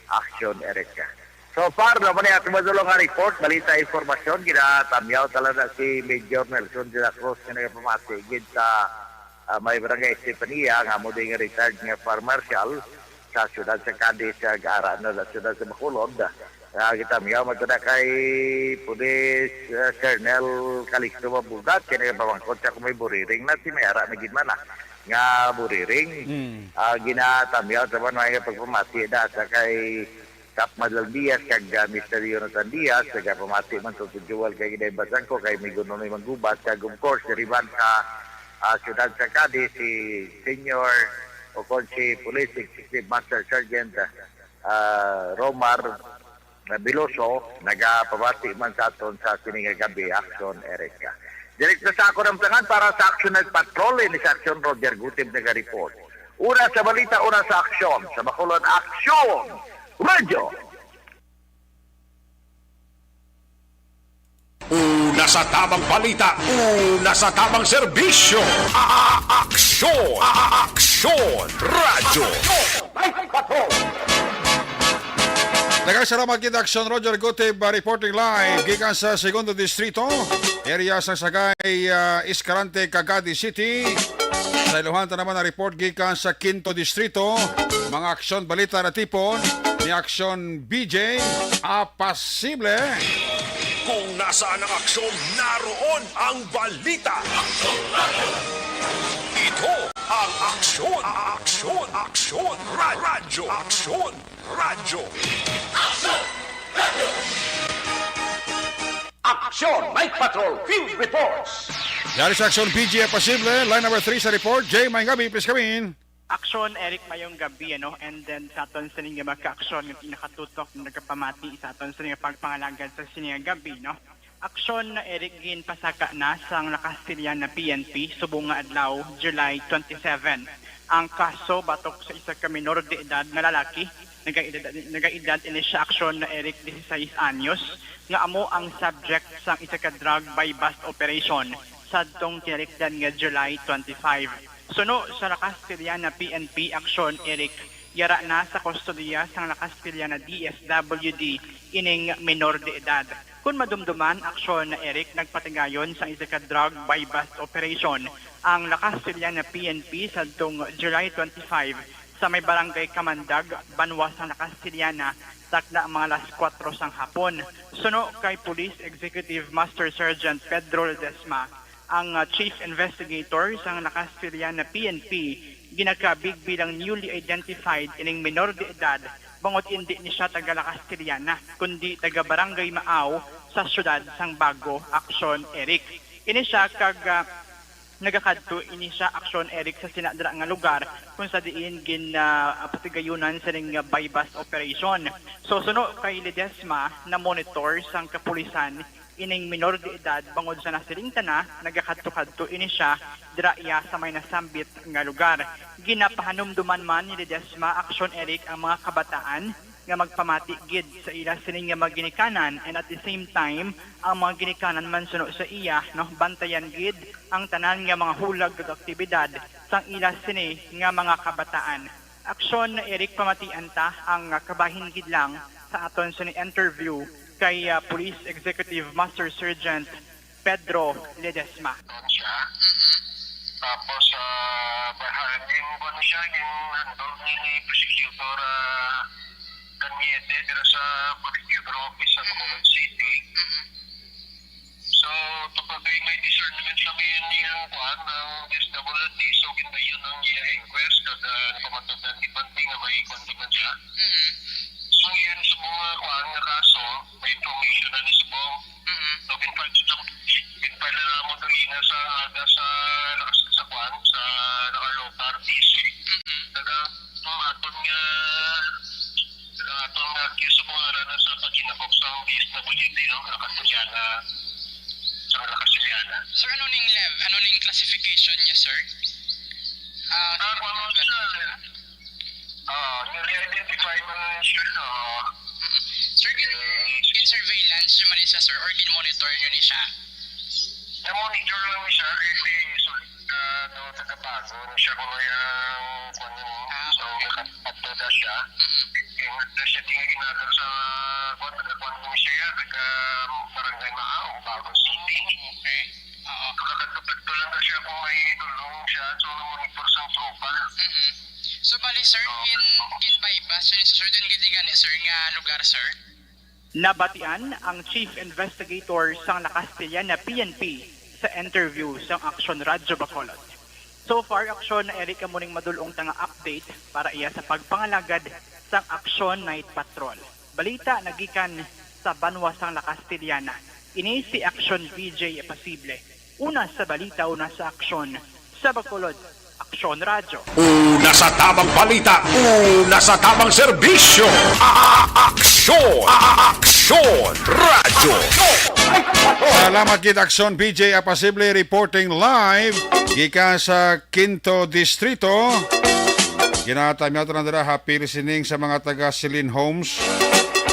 action ereka. So far naman ay atong madulong nga report, balita informasyon ginatamyaw talaga si Major Nelson de la Cruz nga nagapamatigid sa may barangay Estefania nga mo din nga retired nga fire marshal sa syudad sa Cadiz sa Gaara na syudad sa Bacolod. Gitamyaw magtada kay Police Colonel Calixto Mabugat kaya nagapamangkot siya kung may buriring na si Mayara na gidmana nga buriring ginatamyaw sa mga pagpamati da sa kay Kap Madal Diaz kag Mr. Jonathan Diaz kag pamati man sa tujual kay Giday Basangko kay may gunonoy maggubat kag of course diriban sa syudad sa Cadiz si Senior o kon si Police Executive Master Sergeant Romar Biloso nagapamati man sa aton sa kining gabi action Erika. Direkta sa ako ng tangan para sa Action at Patrol ni sa Action Roger Gutib nag-report. Una sa balita, una sa aksyon. Sa Bacolod, Aksyon! Radio! Una sa tamang balita, una sa tamang serbisyo. Aksyon! Aksyon! Radyo! Nagsalamat kita Action Roger Gutib reporting live gikan sa Segundo Distrito, area sa Sagay, Escalante, Cagayan City. Sa Ilohan naman na report gikan sa Quinto Distrito, mga aksyon balita na tipon ni Action BJ Apasible. Kung nasaan ang aksyon, naroon ang balita. Ito ang aksyon, aksyon, aksyon, radyo, aksyon, radyo. Aksyon, Night Patrol, Field Reports. Yari sa Action BJ Apasible, line number 3 sa report. Jay, may gabi, please come in. Aksyon, Eric, mayong gabi, ano? And then sa aton sa nga magka-aksyon yung pinakatutok na nagkapamati sa aton sa nga pagpangalagan sa sininga gabi, no? Aksyon na Eric gin pasaka na sa nakastilyan na PNP subong nga adlaw July 27. Ang kaso batok sa isa ka minor de edad na lalaki, nagaedad ini siya aksyon na Eric 16 anyos nga amo ang subject sa isa ka drug by bust operation sadtong kinarikdan nga July 25. Suno sa nakastilyan na PNP aksyon Eric yara na sa kustodiya sa nakastilyan na DSWD ining minor de edad. Kung madumduman aksyon na Eric nagpatigayon sa isa ka drug by bust operation ang nakastilyan na PNP sadtong July 25 sa may barangay Kamandag, Banwa sa Nakastiliana, takda mga alas 4 sang hapon. Suno kay Police Executive Master Sergeant Pedro Ledesma, ang Chief Investigator sa Nakastiliana PNP, ginakabig bilang newly identified ining minor de edad, bangot hindi ni siya taga Nakastiliana, kundi taga Barangay Maaw sa syudad sang Bago, Aksyon Eric. Ini siya kag nagakadto ini siya aksyon Eric sa sinadra nga lugar kung sa diin gin patigayunan sa ning bypass operation. So suno kay Ledesma na monitor sang kapulisan ining minor de edad bangod sa nasilingtana nagakadto-kadto ini siya dira iya sa may nasambit nga lugar. Ginapahanumduman man ni Ledesma aksyon Eric ang mga kabataan nga magpamati gid sa ila sining nga maginikanan, and at the same time ang mga ginikanan man suno sa iya no bantayan gid ang tanan nga mga hulag ug aktibidad sang ila sini nga mga kabataan. Aksyon Eric, pamatian ta ang kabahin gid lang sa aton sa interview kay Police Executive Master Sergeant Pedro Ledesma. Tapos, bahagin ko na siya yung handog ni prosecutor Caniete dira sa prosecutor office sa Bacolod City. So, kapag may discernment kami niyang kuhan ng DSWD, so gindayon ng inquest kada napamatutan ni Banti nga may kondiman siya. So, yan sa mga kuhan nga kaso, may information na ni Subong. So, pinpala na mo dagina sa aga sa kuhan, sa nakalotar DC. Taga, aton nga atong accuse mo nga na sa pagkinakop sa DSWD, no? Nakasulyana. Sa Nakasulyana. Sir, ano ning classification niya, sir? Newly identified mo na siya, no? Sir, in surveillance niyo man siya, sir, or gin-monitor niyo ni siya? Na-monitor lang ni siya, kasi sulit na tagabago na siya kung yung kung so nakapagto na siya. Na siya tingin ginagawa sa kung siya taga-barangay Maaw, Bagong City. Okay. Oo. Kakagpagto lang na siya kung may tulong siya, so na-monitor sa tropa. So, bali, sir, gin bypass yun, sir, dun gitigani, sir, nga lugar, sir? Nabatian ang Chief Investigator sang Nakastilyan na PNP sa interview sang Aksyon Radyo Bacolod. So far, Aksyon Eric amuning madulong tanga update para iya sa pagpangalagad sang Aksyon Night Patrol. Balita nagikan sa Banwa sang Nakastilyana. Ini si Aksyon VJ Pasible. Una sa balita, una sa aksyon sa Bacolod. Aksyon Radyo. Una sa tamang balita, una sa tamang serbisyo. Aksyon Radyo. Salamat gid Aksyon PJ Apasible reporting live gikan sa Quinto Distrito. Ginatamyato na dira happy listening sa mga taga Silin Homes,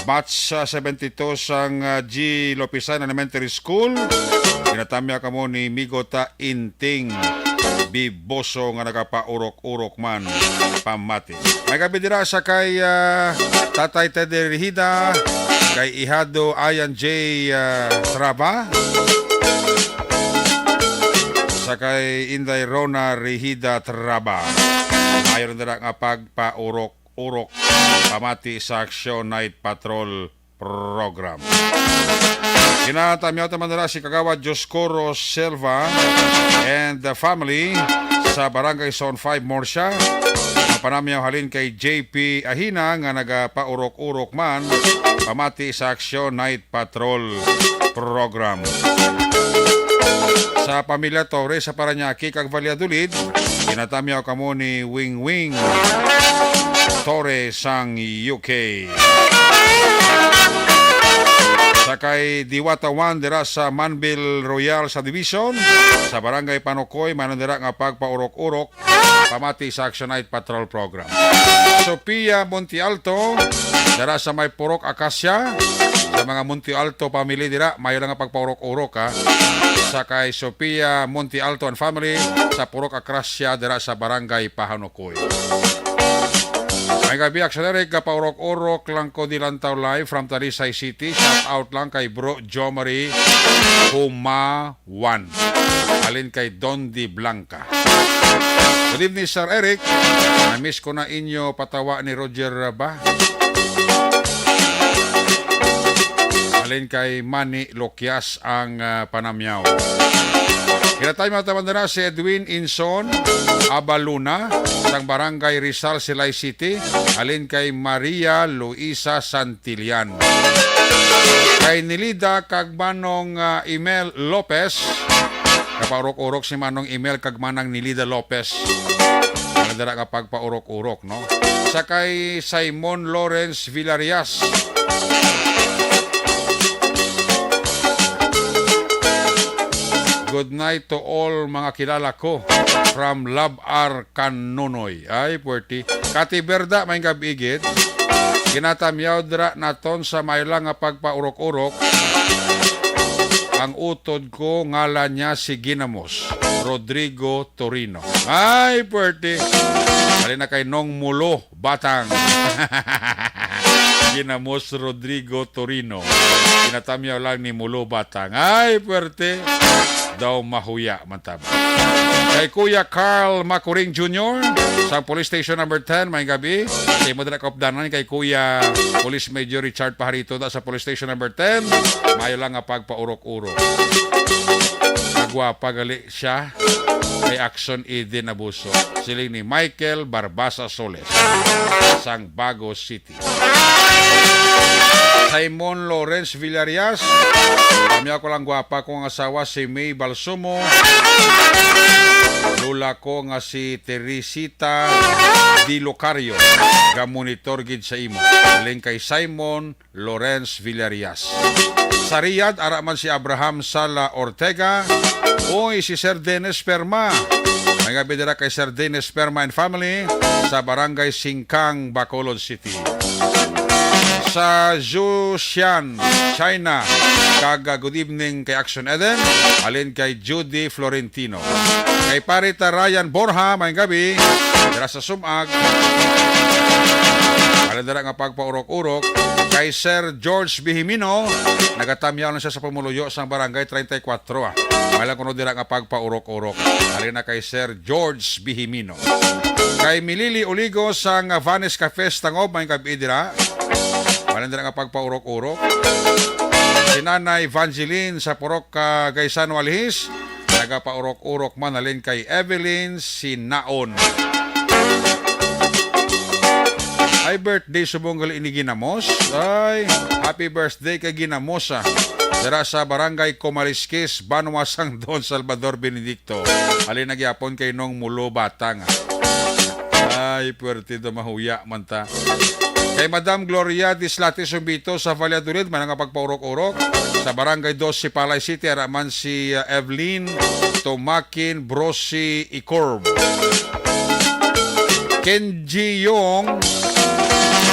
batch 72 sang G. Lopisan Elementary School. Ginatamya kamo ni Migota Inting Biboso nga nagapaurok-urok man pamati. May gabi dira sa kay Tatay Teddy Rihida, kay Ihado Ayan J. Traba, sa kay Inday Rona Rihida Traba. Mayroon dira nga pagpaurok-urok pamati sa Aksyon Night Patrol program. Ginatamyaw naman nila si Kagawad Joscoro Silva and the family sa Barangay Zone 5 Morsha. Panamyaw halin kay JP Ahina nga nagapaurok-urok man pamati sa Aksyon Night Patrol program. Sa pamilya Torres sa Paranaque kag Valladolid, ginatamyaw kamo ni Wing Wing Torres sang UK. Sa kay Diwata 1 dira sa Manville Royal sa Division, sa Barangay Panokoy manon dira nga pagpaurok-urok pamati sa Action Night Patrol program. Sophia Monte Alto dira sa may Purok Acacia, sa mga Monte Alto family dira mayo lang nga pagpaurok-urok ha. Sa kay Sophia Monte Alto and family sa Purok Acacia dira sa Barangay Pahanokoy. May gabi Aksyon Eric, kapaurok-urok lang ko dilantaw live from Talisay City. Shout out lang kay Bro Jo Marie Humawan. Alin kay Dondi Blanca. Good evening Sir Eric. Na-miss ko na inyo patawa ni Roger ba? Alin kay Manny Lokias ang panamyaw. Kinatay mataman na si Edwin Inson Abaluna sang Barangay Rizal, Silay City. Alin kay Maria Luisa Kapaurok-urok si Manong email kag manang ni Lida Lopez. Ano dara nga pagpaurok-urok, no? Sakay Simon Lawrence Villarias. Good night to all mga kilala ko from Love R. Canonoy. Ay, puwerti. Kati Berda, may gabigid. Ginatamyaw dra naton sa maylang nga pagpaurok-urok. Ang utod ko, ngalan niya si Ginamos Rodrigo Torino. Ay, puwerti. Halin na kay Nong Mulo, Batang. Ginamos Rodrigo Torino. Ginatamyaw lang ni Mulo, Batang. Ay, puwerte. Daw mahuya, mantaba. Kay Kuya Carl Macuring Jr. sa Police Station number 10, may gabi. Kay Madra Kopdanan, kay Kuya Police Major Richard Pajarito sa Police Station number 10. Mayo lang nga pagpaurok-urok. Nagwapa gali siya kay Action Eden Abuso. Siling ni Michael Barbasa Soles sang Bago City. Simon Lawrence Villarias. Kami ako lang gwapa kong asawa si May Balsumo. Lula ko nga si Teresita Di Locario. Gamonitor gid sa imo. Aling kay Simon Lawrence Villarias. Sa Riyadh, araman si Abraham Sala Ortega. Oy, si Sir Dennis Perma. May gabi dira kay Sir Dennis Perma and family sa Barangay Singkang, Bacolod City. Sa Zhuxian, China, kaga good evening kay Action Eden, alin kay Judy Florentino. Kay Parita Ryan Borja, may gabi, dira sa Sumag, alin dira nga pagpaurok-urok, kay Sir George Bihimino, nagatamyaw na siya sa pamuluyo sa Barangay 34. Malang kuno dira nga pagpaurok-urok, alin na kay Sir George Bihimino. Kay Milili Oligo sa Vanes Cafe Stangob, may gabi dira, malandra nga pagpaurok-urok. Si Nanay Evangeline sa Purok Gaisano Alihis, nagapaurok-urok man alin kay Evelyn Sinaon. Ay, birthday subong gali ni Ginamos. Ay, happy birthday kay Ginamosa. Dara sa Barangay Comalisquis, Banuasang Don Salvador Benedicto. Alin nagyapon kay Nong Mulo Batang. Ay, puwerte do mahuya man ta. Kay Madam Gloria Dislati Sumbito sa Valladolid, may pagpaurok-urok. Sa Barangay 2 si Palay City, araman si Evelyn Tomakin Brosi Icorb. Kenji Yong,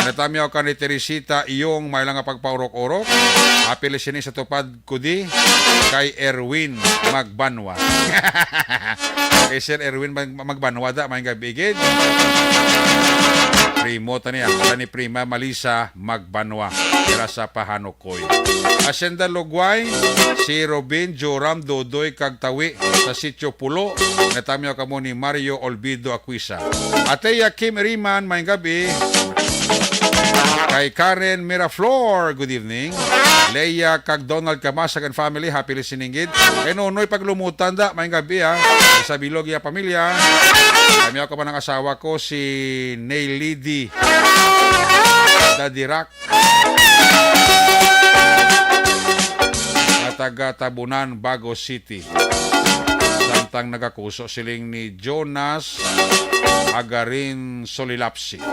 natamyaw ka ni Teresita Iyong, may lang pagpaurok-urok. Apili sini sa tupad kudi kay Erwin Magbanwa. Kay Sir Erwin Magbanwa da, may gabigid. Primo taniya, ni Prima Malisa Magbanwa, kira sa Pahanokoy. Hacienda Lugway, si Robin Joram Dodoy Kagtawi sa Sitio Pulo, natamyaw ka mo ni Mario Olvido Aquisa. Ateya Kim Riman, may gabi. Kay Karen Miraflor, good evening. Leia kag Donald Kamasag and family, happy listening gid. Kay Nonoy paglumutan da, may gabi ha. Sa Bilog ya pamilya. Kami ako pa ng asawa ko, si Naylidi Dadirak. Taga Tabunan, Bago City. Samtang nagakuso siling ni Jonas Agarin Solilapsi.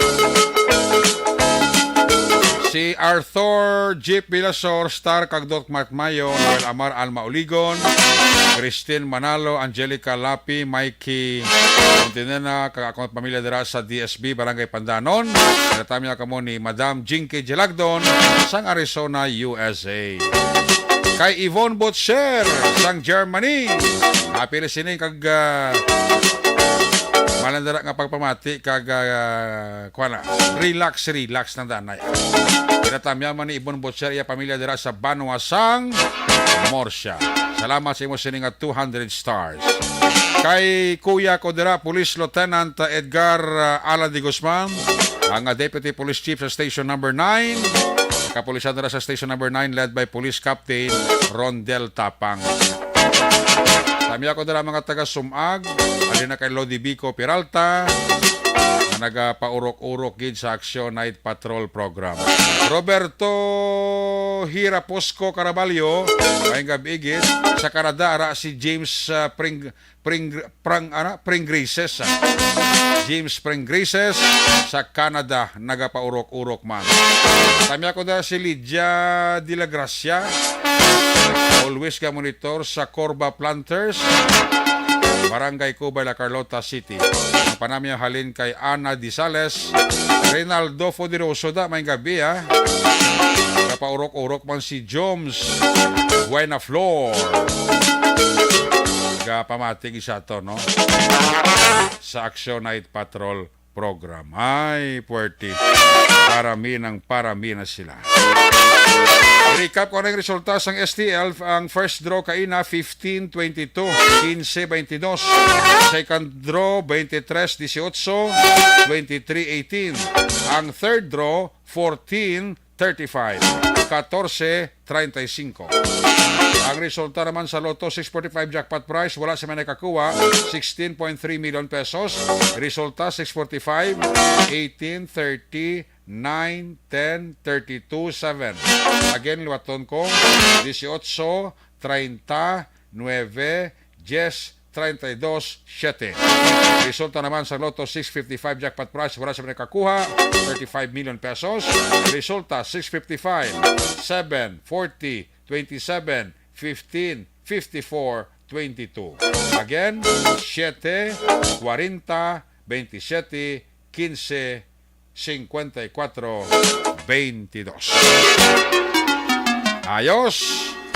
Si Arthur Jeep Vilasor, Star Kagdot Matmayo, Noel Amar Alma Oligon, Christine Manalo, Angelica Lapi, Mikey Montenena, kagakong pamilya dira sa DSB, Barangay Pandanon. Natamya kamo ni Madam Jinky Jelagdon, sang Arizona, USA. Kay Yvonne Butcher, sang Germany. Happy listening kag malandara nga pagpamati kag relax ng danay. Pinatamya man ni Yvonne Butcher iya pamilya dira sa Banuasang Morsha. Salamat sa imo sining 200 stars. Kay Kuya ko dira Police Lieutenant Edgar Alan de Guzman, ang Deputy Police Chief sa Station number 9. Kapulisan dira sa Station number 9 led by Police Captain Rondel Tapang. Kami ako dala mga taga Sumag, alin na kay Lodi Bico Peralta, na nagapaurok-urok gid sa Action Night Patrol program. Roberto Hiraposco Caraballo, may gabi gid sa Canada ara si James Pringrises. James Pringrises sa Canada nagapaurok-urok man. Tami ako da si Lydia de la Gracia, always ka monitor sa Corba Planters, Barangay Cubay, La Carlota City. Ang panamya halin kay Ana Disales, Reynaldo Fodiroso da, may gabi ha. Kapaurok-urok man si Joms Buena Flor. Pamating isa to, no? Sa Action Night Patrol program. Ay, puwerti. Parami na sila. I-recap ko na yung resulta sa STL. Ang first draw kaina 15-22, 15-22. Second draw 23-18, 23-18. Ang third draw 14-35, 14-35. Ang resulta naman sa Lotto 645 jackpot prize, wala sa may nakakuha, 16.3 million pesos. Resulta 645, 18, 30, 9, 10, 32, 7. Again, liwaton ko, 18, 30, 9, 10, 32, 7. Resulta naman sa Lotto 655 jackpot prize, wala sa may nakakuha, 35 million pesos. Resulta 655, 7, 40, 27, 15, 54, 22. Again, 7, 40, 27, 15, 54, 22. Ayos!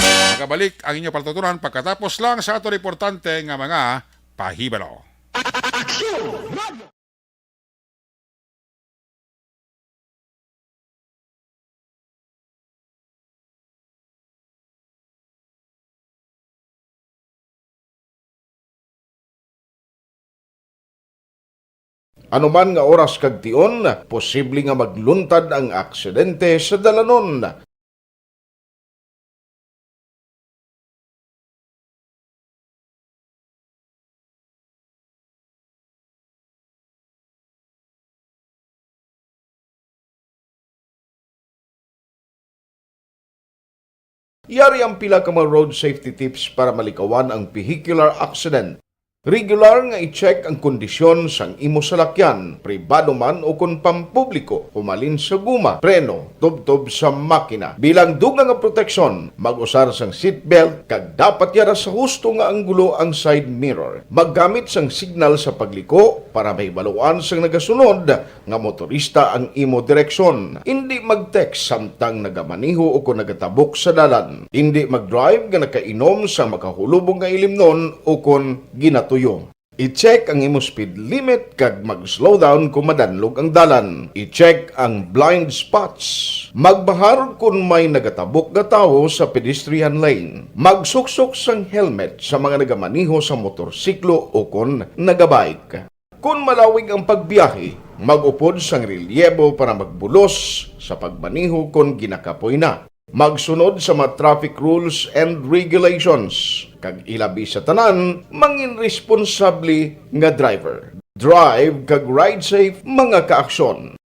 Magabalik ang inyong palatutunan pagkatapos lang sa ato importante nga mga pahibalo. Anuman nga oras kag tion, posible nga magluntad ang aksidente sa dalanon. Yari ang pila ka mga road safety tips para malikawan ang vehicular accident. Regular nga i-check ang kondisyon sang imo salakyan, pribado man o kung pampubliko, pumalin sa guma, preno, tubtob sa makina. Bilang dugang nga proteksyon, mag-usar sang seatbelt, kag dapat yara sa husto nga anggulo ang side mirror. Maggamit sang signal sa pagliko para mahibaluan sang nagasunod nga motorista ang imo direksyon. Hindi mag-text samtang nagamaniho o kung nagatabok sa dalan. Hindi mag-drive nga nakainom sa makahulubong nga ilimnon o kung ginatuyo. I-check ang imo speed limit kag mag-slow down kung madanlog ang dalan. I-check ang blind spots. Magbahar kung may nagatabok nga tawo sa pedestrian lane. Magsuksok sang helmet sa mga nagamaniho sa motorsiklo o kung nagabike. Kung malawig ang pagbiyahe, mag-upod sang relyebo para magbulos sa pagmaniho kung ginakapoy na. Magsunod sa mga traffic rules and regulations. Kag ilabi sa tanan, mangin responsable nga driver. Drive kag ride safe mga kaaksyon.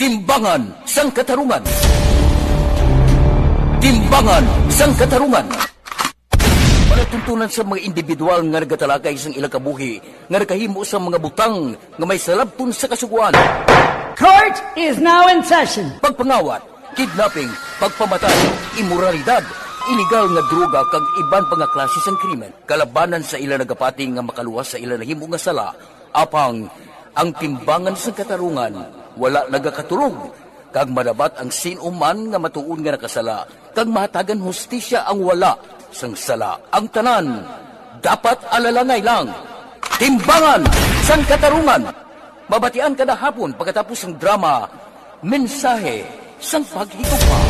Timbangan sang katarungan. Timbangan sang katarungan. Palatuntunan sa mga individual nga nagatalakay sang ilang kabuhi nga nakahimo sa mga butang nga may salabton sa kasuguan. Court is now in session. Pagpangawat, kidnapping, pagpamatay, imoralidad, iligal nga droga kag iban pa nga klase sang krimen kalabanan sa ilang nagapati nga makaluwas sa ilang nahimo nga sala. Apang ang timbangan sang katarungan wala nagakatulog kag madabat ang sinuman nga matuon nga nakasala kag mahatagan hustisya ang wala sang sala. Ang tanan dapat alalangay lang. Timbangan sang katarungan. Mabatian kada hapon pagkatapos ng drama, mensahe sang paghigugma.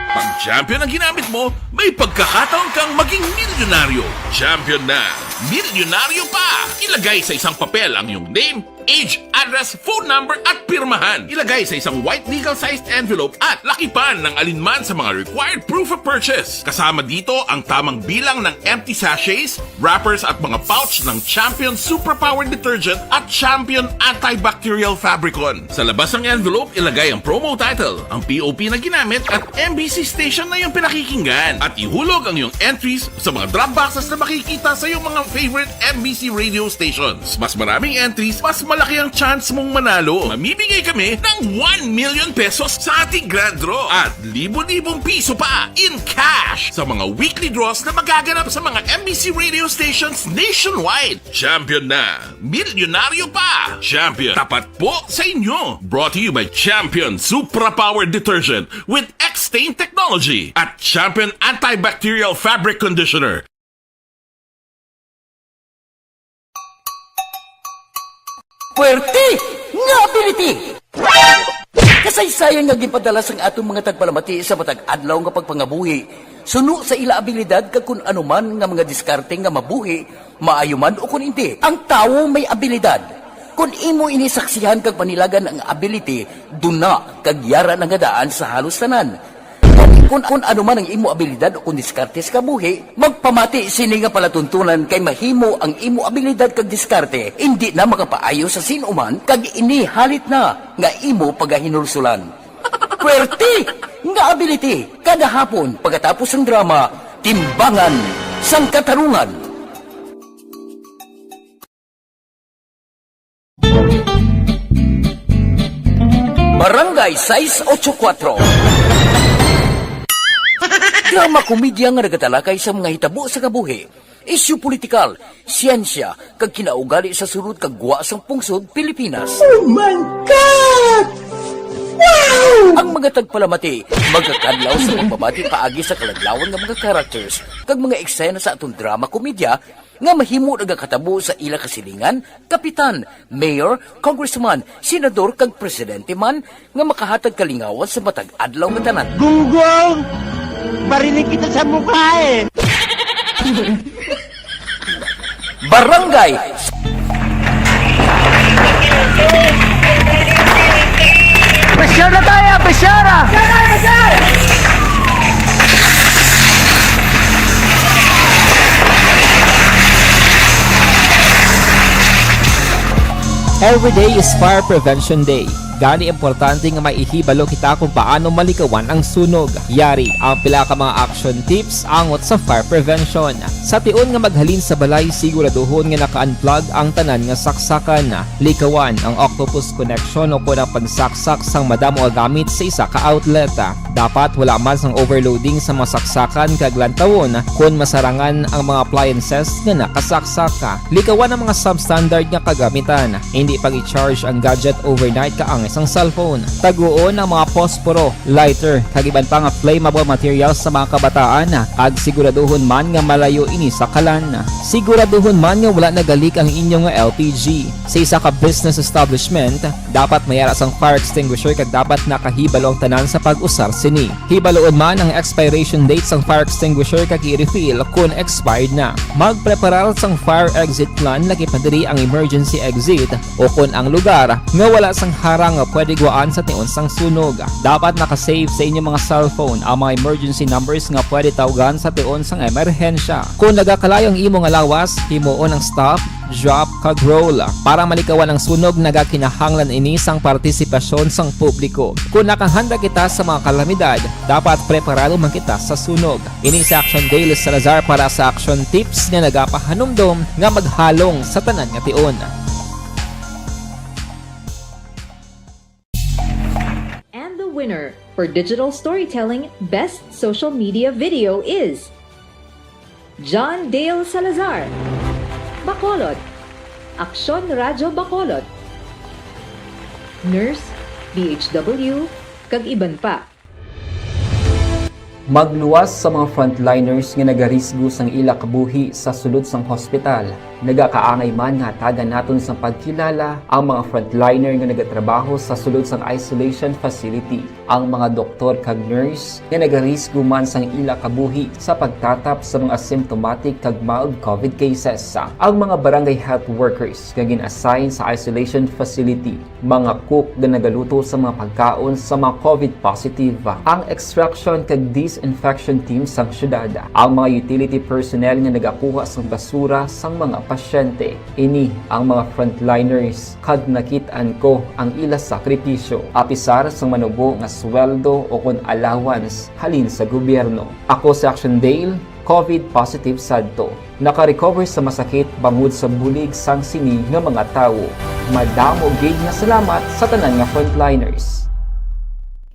Pag champion ang ginamit mo, may pagkakataon kang maging milyonaryo. Champion na! Milyonaryo pa! Ilagay sa isang papel ang iyong name, age, address, phone number at pirmahan. Ilagay sa isang white legal-sized envelope at lakipan ng alinman sa mga required proof of purchase. Kasama dito ang tamang bilang ng empty sachets, wrappers at mga pouch ng Champion Superpower Detergent at Champion Antibacterial Fabricon. Sa labas ng envelope, ilagay ang promo title, ang POP na ginamit at MBC station na yung pinakikinggan. At ihulog ang iyong entries sa mga drop boxes na makikita sa iyong mga favorite MBC radio stations. Mas maraming entries, mas malaki ang chance mong manalo. Mamimigay kami ng 1 million pesos sa ating grand draw at libo-libong piso pa in cash sa mga weekly draws na magaganap sa mga MBC radio stations nationwide. Champion na, milyonaryo pa. Champion, tapat po sa inyo. Brought to you by Champion Supra Power Detergent with X-Stain Technology at Champion Antibacterial Fabric Conditioner. Puwerte nga ability! Kasaysayan nga gipadala sang atong mga tagpalamati sa matag adlaw nga pagpangabuhi. Suno sa ila abilidad kag kun anuman nga mga diskarte nga mabuhi, maayo man o kun hindi. Ang tawo may abilidad. Kung imo inisaksihan kag panilagan ang ability, duna kag yara nga daan sa halos tanan. Kung anuman ang imo abilidad o kung diskarte sa kabuhi, magpamati sini nga palatuntunan kay mahimo ang imo abilidad kag diskarte, hindi na makapaayo sa sinuman kag ini halit na nga imo pagahinulsulan. Puwerte nga ability kada hapon pagkatapos ng drama, Timbangan sang Katarungan. Barangay 684. Drama komedya nga nagatalakay sa mga hitabo sa kabuhi, isyu politikal, siyensya, kag kinaugali sa sulod kag guwa sang pungsod Pilipinas. Oh my God! Wow! Ang mga tagpalamati, magkakadlaw sa pagpamati paagi sa kalaglawan nga mga characters kag mga eksena sa atong drama komedya nga mahimo nagakatabo sa ila kasilingan, kapitan, mayor, congressman, senador kag presidente man nga makahatag kalingawan sa matag adlaw nga tanan. Gunggong! Barinig kita sa mukha eh! Barangay! Besyara tayo! Besyara! Every day is Fire Prevention Day. Gani importante nga maihibalo kita kung paano malikawan ang sunog. Yari ang pila ka mga action tips angot sa fire prevention. Sa tion nga maghalin sa balay, siguraduhon nga naka-unplug ang tanan nga saksakan. Likawan ang octopus connection o kung ang pagsaksak sang madamo nga gamit sa isa ka outlet. Dapat wala man sang overloading sa mga saksakan kag lantawon kung masarangan ang mga appliances nga nakasaksaka. Likawan ang mga substandard nga kagamitan. Hindi pag i-charge ang gadget overnight kaang isang cellphone. Taguon ang mga posporo, lighter, kag iban pa nga flammable materials sa mga kabataan. Kag siguraduhon man nga malayo ini sa kalan. Siguraduhon man nga wala nagalik ang inyong LPG. Sa isa ka business establishment, dapat mayara sang fire extinguisher kag dapat nakahibalo ang tanan sa pag-usar sini. Hibaloon man ang expiration date sang fire extinguisher kag i-refill kung expired na. Magpreparar sang fire exit plan laki padiri ang emergency exit o kung ang lugar nga wala sang harang nga pwede guwaan sa tion sang sunog. Dapat nakasave sa inyong mga cellphone ang mga emergency numbers nga pwede tawagan sa tion sang emerhensya. Kung nagakalayo ang imong lawas, himuon ang stop, drop, kag roll. Para malikawan ang sunog, nagakinahanglan ini sang partisipasyon sang publiko. Kung nakahanda kita sa mga kalamidad, dapat preparado man kita sa sunog. Ini sa Action Daily Salazar para sa action tips nga nagapahanumdom nga maghalong sa tanan nga tion. Winner for Digital Storytelling Best Social Media Video is John Dale Salazar, Bacolod, Aksyon Radyo Bacolod, Nurse, DHW, kag iban pa. Magluwas sa mga frontliners nga nagarisgo sang ila kabuhi sa sulod sang hospital. Nagakaangay man nga tagan naton sa pagkilala ang mga frontliner nga nagatrabaho sa sulod sang isolation facility. Ang mga doktor kag nurse nga nagarisgo man sang ila kabuhi sa pagtatap sa mga symptomatic kag mild COVID cases. Ang mga barangay health workers nga gin-assign sa isolation facility, mga cook nga nagaluto sa mga pagkaon sa mga COVID positive, ang extraction kag disinfection team sang syudad, ang mga utility personnel nga nagakuha sang basura sang mga pasyente. Ini ang mga frontliners kag nakitaan ko ang ila sakripisyo apisar sang manubo nga sweldo o kun allowance halin sa gobyerno. Ako si Action Dale, COVID positive sadto. Naka-recover sa masakit bangod sa bulig sang sini nga mga tawo. Madamo gid nga salamat sa tanan nga frontliners.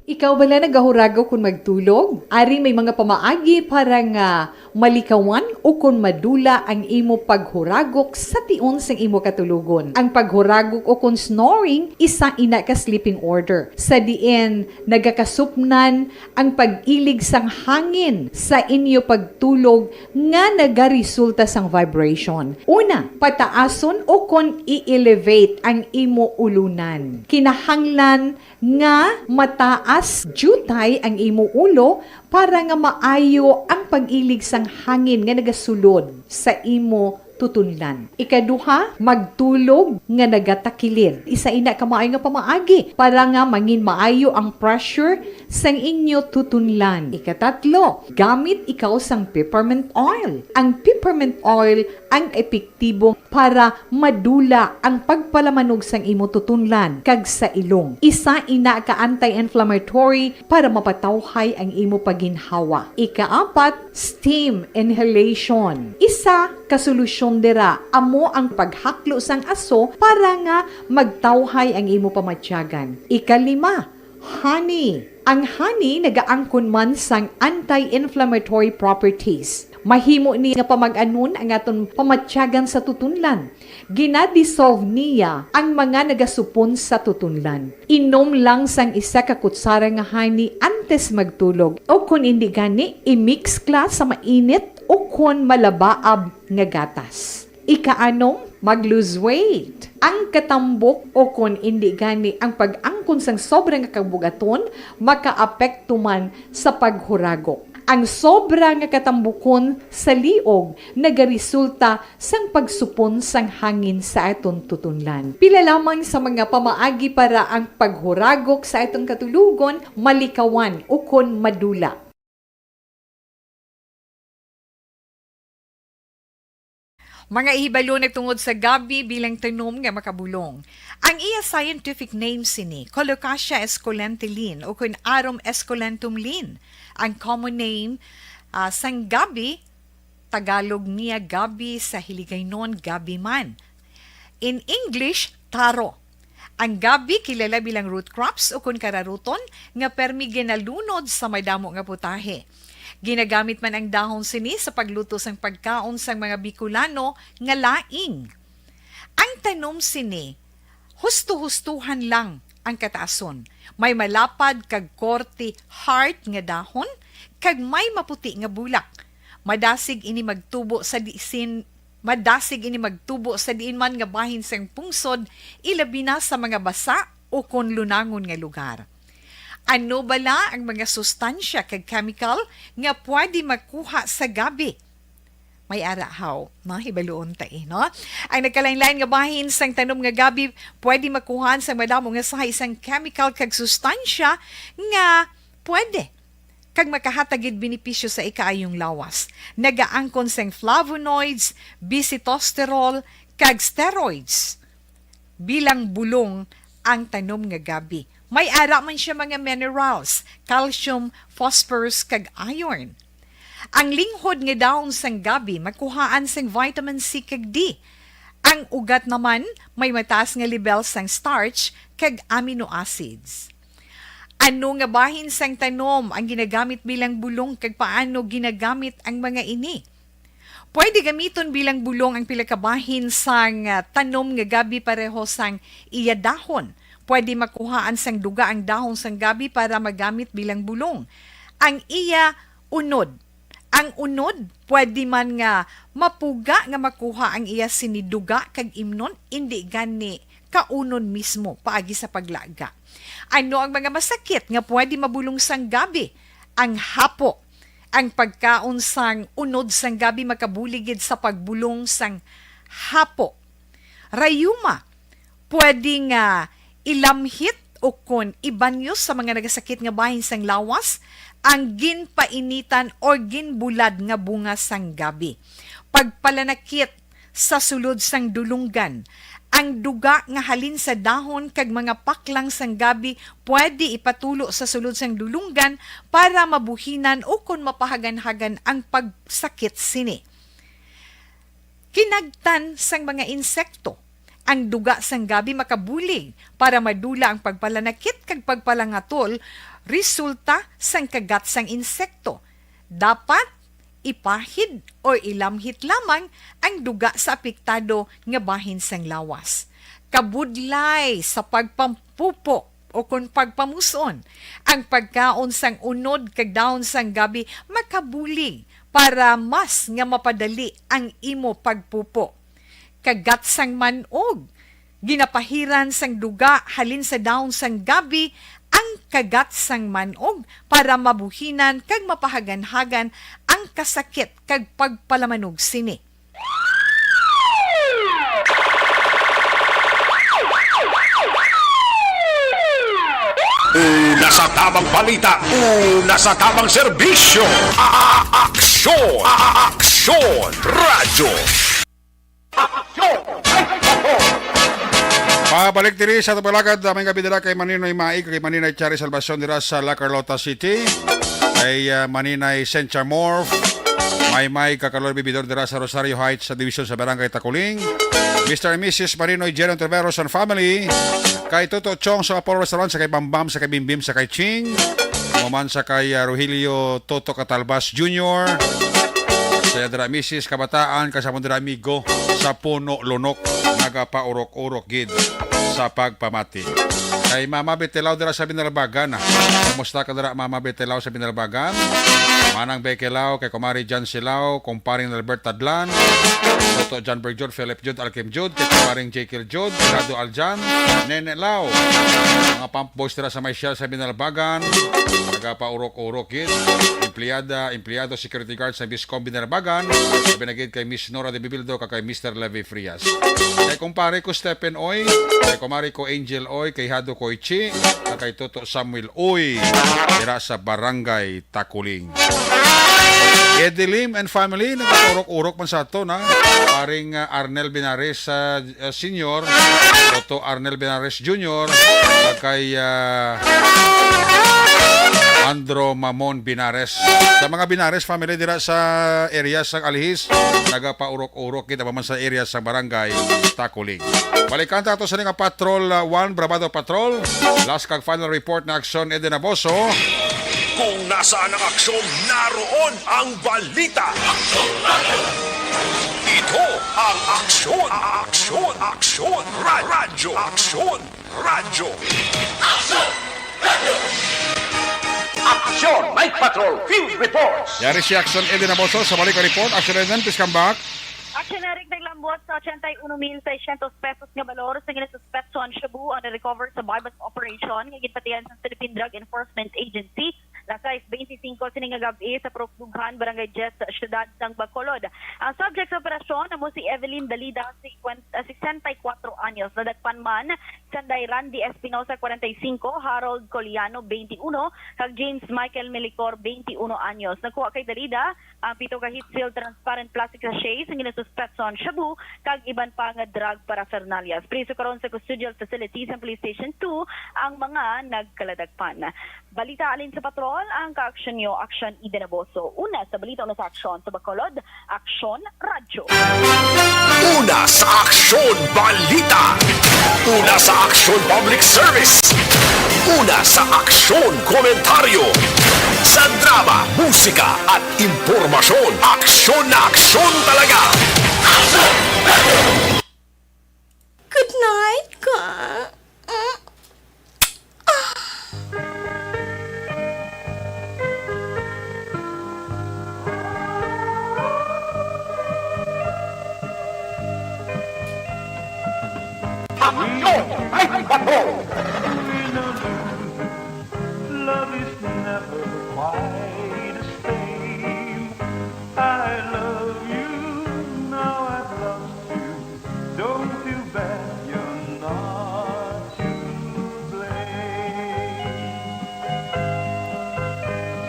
Ikaw bala nagahurago kung magtulog? Ari may mga pamaagi para nga malikawan o kung madula ang imo paghuragok sa tion sang imo katulugon. Ang paghuragok o kung snoring, isa ina ka sleeping order. Sa diin, nagakasupnan ang pag-ilig sang hangin sa inyo pagtulog nga nagaresulta sang vibration. Una, pataason o kung i-elevate ang imo ulunan. Kinahanglan nga mataas jutay ang imo ulo para nga maayo ang pag-ilig sang hangin nga nagasulod sa imo tutunlan. Ikaduha, magtulog nga nagatakilid. Isa ina ka maayo nga pamaagi para nga mangin maayo ang pressure sang inyo tutunlan. Ikatatlo, gamit ikaw sang peppermint oil. Ang peppermint oil ang epektibo para madula ang pagpalamanog sang imo tutunlan kag sa ilong. Isa ina ka anti-inflammatory para mapatawhay ang imo paginhawa. Ikaapat, steam inhalation. Isa ka solusyon dira amo ang paghaklo sang aso para nga magtawhay ang imo pamatyagan. Ikalima, honey. Ang honey nagaangkon man sang anti-inflammatory properties. Mahimo ni nga pamag-anon ang aton pamatyagan sa tutunlan. Ginadissolve niya ang mga nagasupon sa tutunlan. Inom lang sang isa ka kutsara nga honey antes magtulog o kung hindi gani, i-mix class sa mainit o kung malabaab nga gatas. Ikaanom, mag-lose weight. Ang katambok o kung hindi gani ang pag-angkon sang sobrang kabugaton, makaapekto man sa paghuragok. Ang sobra nga katambukon sa liog nagaresulta sang pagsupon sang hangin sa aton tutunlan. Pila lamang sa mga pamaagi para ang paghuragok sa aton katulugon malikawan o kon madula. Mga ihibalo nagtungod sa gabi bilang tanom nga makabulong. Ang iya scientific name sini, Colocasia esculentulin o kun Arum esculentum lin. Ang common name sang gabi, Tagalog niya gabi, sa Hiligaynon gabi man. In English, taro. Ang gabi kilala bilang root crops o kun kararuton nga permi ginalunod sa may damo nga putahe. Ginagamit man ang dahon sini sa pagluto sang pagkaon sang mga Bicolano nga laing. Ang tanom sini, husto-hustuhan lang ang kataason. May malapad kag korte hard nga dahon kag may maputi nga bulak. Madasig ini magtubo sa diin man nga bahin sang pungsod, ilabi na sa mga basa o kon lunangon nga lugar. Ano bala ang mga sustansya kag chemical nga pwede makuha sa gabi? May arahaw, hibaluon tayo, no? Ang nagkalain-lain nga bahin sang tanom nga gabi, pwede makuhaan sa madamo nga sa isang chemical kag sustansya nga pwede kag makahatagid benepisyo sa ikaayong lawas. Nagaangkon sang flavonoids, bisitosterol, kag steroids. Bilang bulong ang tanom nga gabi. May ara man siya mga minerals, calcium, phosphorus, kag iron. Ang linghod nga dahon sang gabi, makuhaan sang vitamin C kag D. Ang ugat naman, may mataas nga level sang starch kag amino acids. Ano nga bahin sang tanom ang ginagamit bilang bulong kag paano ginagamit ang mga ini? Pwede gamiton bilang bulong ang pila ka bahin sang tanom nga gabi pareho sang iya dahon. Pwede makuhaan sang duga ang dahon sang gabi para magamit bilang bulong. Ang iya unod. Ang unod, pwede man nga mapuga nga makuha ang iya siniduga kag imnon, hindi gani kaunon mismo paagi sa paglaga. Ano ang mga masakit nga pwede mabulong sang gabi? Ang hapo. Ang pagkaon sang unod sang gabi makabuligid sa pagbulong sang hapo. Rayuma, pwede nga ilamhit o kon ibanyos sa mga nagasakit nga bahin sang lawas, ang ginpainitan o ginbulad nga bunga sang gabi. Pagpalanakit sa sulod sang dulunggan, ang duga nga halin sa dahon kag mga paklang sang gabi pwede ipatulo sa sulod sang dulunggan para mabuhinan o kon mapahagan-hagan ang pagsakit sini. Kinagtan sang mga insekto, ang duga sang gabi makabulig para madula ang pagpalanakit kag pagpalangatol resulta sang kagat sang insekto. Dapat ipahid o ilamhit lamang ang duga sa apektado nga bahin sang lawas. Kabudlay sa pagpampupo o kung pagpamuson, ang pagkaon sang unod kag dahon sang gabi makabulig para mas nga mapadali ang imo pagpupo. Kagat sang manog, ginapahiran sang duga halin sa dahon sang gabi ang kagat sang manog para mabuhinan kag mapahagan-hagan ang kasakit kag pagpalamanog sini. Una sa tamang balita, una sa tamang serbisyo. Aksyon! Aksyon! Radyo! Pabalik diri sa Tabalagad, aming gabi dira kay Maninoy Maig, kay Maninoy Chari Salvacion dira sa La Carlota City, kay Maninay Sencha Morph, May Kakalor Bibidor dira sa Rosario Heights sa Division sa Barangay Takuling, Mr. and Mrs. Marinoy Jeron Treveros and family, kay Toto Chong sa Apollo Restaurant, sa kay Bambam, sa kay Bimbim, sa kay Ching, Moman sa kay Rogelio Toto Catalbas Jr., sa dira Mrs. Kabataan, kasama dira amigo sa Puno Lunok, nagapaurok-urok gid sa pagpamati. Kay Mama Betelaw dira sa Binalbagan. Kumusta ka dira Mama Betelaw sa Binalbagan? Manang Bekelaw, kay Kumari Jan Silao, Kumparing Albert Tadlan, Toto John Bergjod, Philip Jod, Alkim Jod, kay Kumparing Jekyll Jod, Rado Aljan, Nene Lao, mga pump boys dira sa Maysial sa Binalbagan, nagapaurok-urok gid. Empleyado security guard sa Biscom Binalbagan, binagid kay Miss Nora de Bibildo, kay Mr. Levi Frias. Kay kumpare ko Stephen Oy, kay kumari ko Angel Oy, kay Hado Koichi, kay Toto Samuel Oy, dira sa Barangay Takuling. Edelim and family, nagpaurok-urok man sa ito na paring Arnel Binares Senior, Toto Arnel Binares Jr., kay Andro Mamon Binares. Sa mga Binares family dira sa area sa Alihis, nagapaurok-urok kita man sa area sa Barangay Takuling. Balikan tato sa nga Patrol 1, Bravado Patrol. Last kag final report na aksyon Eden Aboso. Kung nasaan ang aksyon, naroon ang balita. Ito ang aksyon. Aksyon. Aksyon. Radyo. Aksyon. Radyo. Aksyon! Night Patrol Field Reports! Yari si Action Eden Aboso sa balik report. Action Eden, please come back. Action Eric naglambot sa 81,600 pesos nga balor sa ginasuspetso ang Shabu ang na-recover sa bypass operation nga gipatihan sa Philippine Drug Enforcement Agency Lakay 25 sining gabi sa Prokdughan, Barangay Jet, Siyudad ng Bacolod. Ang subject sa operasyon mo si Evelyn Dalida, 64 anyos, nadagpan man Sanday Randy Espinosa, 45, Harold Coliano, 21, kag James Michael Melicor, 21 anyos. Nakuha kay Dalida ang 7 ka heat seal transparent plastic sachets ang ginasuspetson Shabu kag iban pa nga drug paraphernalias. Priso karon sa custodial facilities sa Police Station 2 ang mga nagkaladagpan. Balita alin sa patrol ang ka-aksyon nyo, Aksyon Eden Aboso. Una sa balita, una sa aksyon sa Bacolod, Aksyon Radyo. Una sa aksyon balita. Una sa aksyon public service. Una sa aksyon komentaryo. Sa drama, musika at impormasyon. Aksyon na aksyon talaga. Good night, ka. Patrol! Love is never quite the same. I love you, now I've lost you. Don't feel bad, you're not to blame.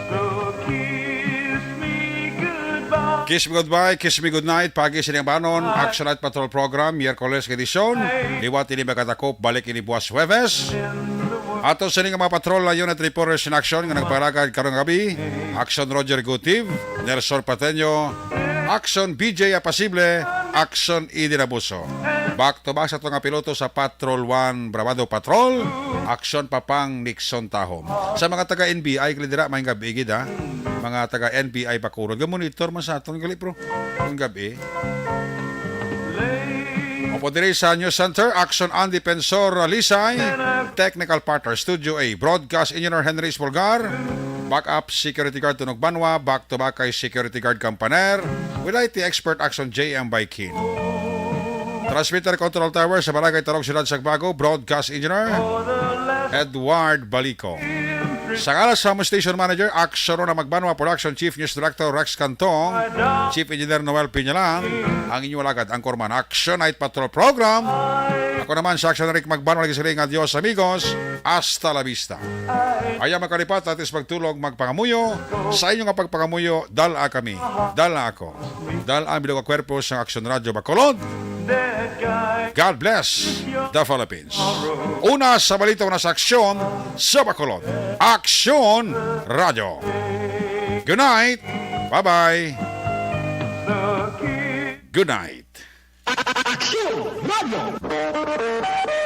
So kiss me goodbye. Kiss me goodbye, kiss me goodnight, pagi sining banon, Action Night Patrol Program, Miyerkules edisyon, liwat ini magatakop, balik ini buwas Huwebes. Ato sa mga patrol na unit reporters in action nga nagparagad karong gabi, Action Roger Gutiv, Nelson Pateño, Action BJ Apasible, Action Idi Nabuso. Back to back sa itong piloto sa Patrol 1 Bravado Patrol, Action Papang Nixon Tahom. Sa mga taga NBI, kalidira, may gabi gid ha. Mga taga NBI Bakurod, gamonitor man sa itong gali pro, itong gabi. Opo diri sa News Center, Action Andy Pensor Lisay, Technical Partner Studio A, Broadcast Engineer Henry Espolgar, Backup Security Guard Tunog Banwa, back to back kay Security Guard Campaner, with IT Expert Action JM Baikin. Transmitter Control Tower sa Barangay Tarong Siyudad Sagbago, Broadcast Engineer Edward Balico. Sa ngalan sa Station Manager, Action na Magbanwa Production Chief News Director Rex Cantong, Chief Engineer Noel Piñalan, ang inyong alagad, ang Korman Action Night Patrol Program. Ako naman sa Action Rick Magbanwa, nagsisaling adios amigos, hasta la vista. Ayaw makalipat at is magtulog magpangamuyo. Sa inyong pagpangamuyo, dala kami, dala ako, dala ang bilog kwerpo sa Action Radio Bacolod. God bless the Philippines. Una sa balita na sa aksyon sa Bacolod, Action Radio. Good night. Bye-bye. Good night. Action Radio!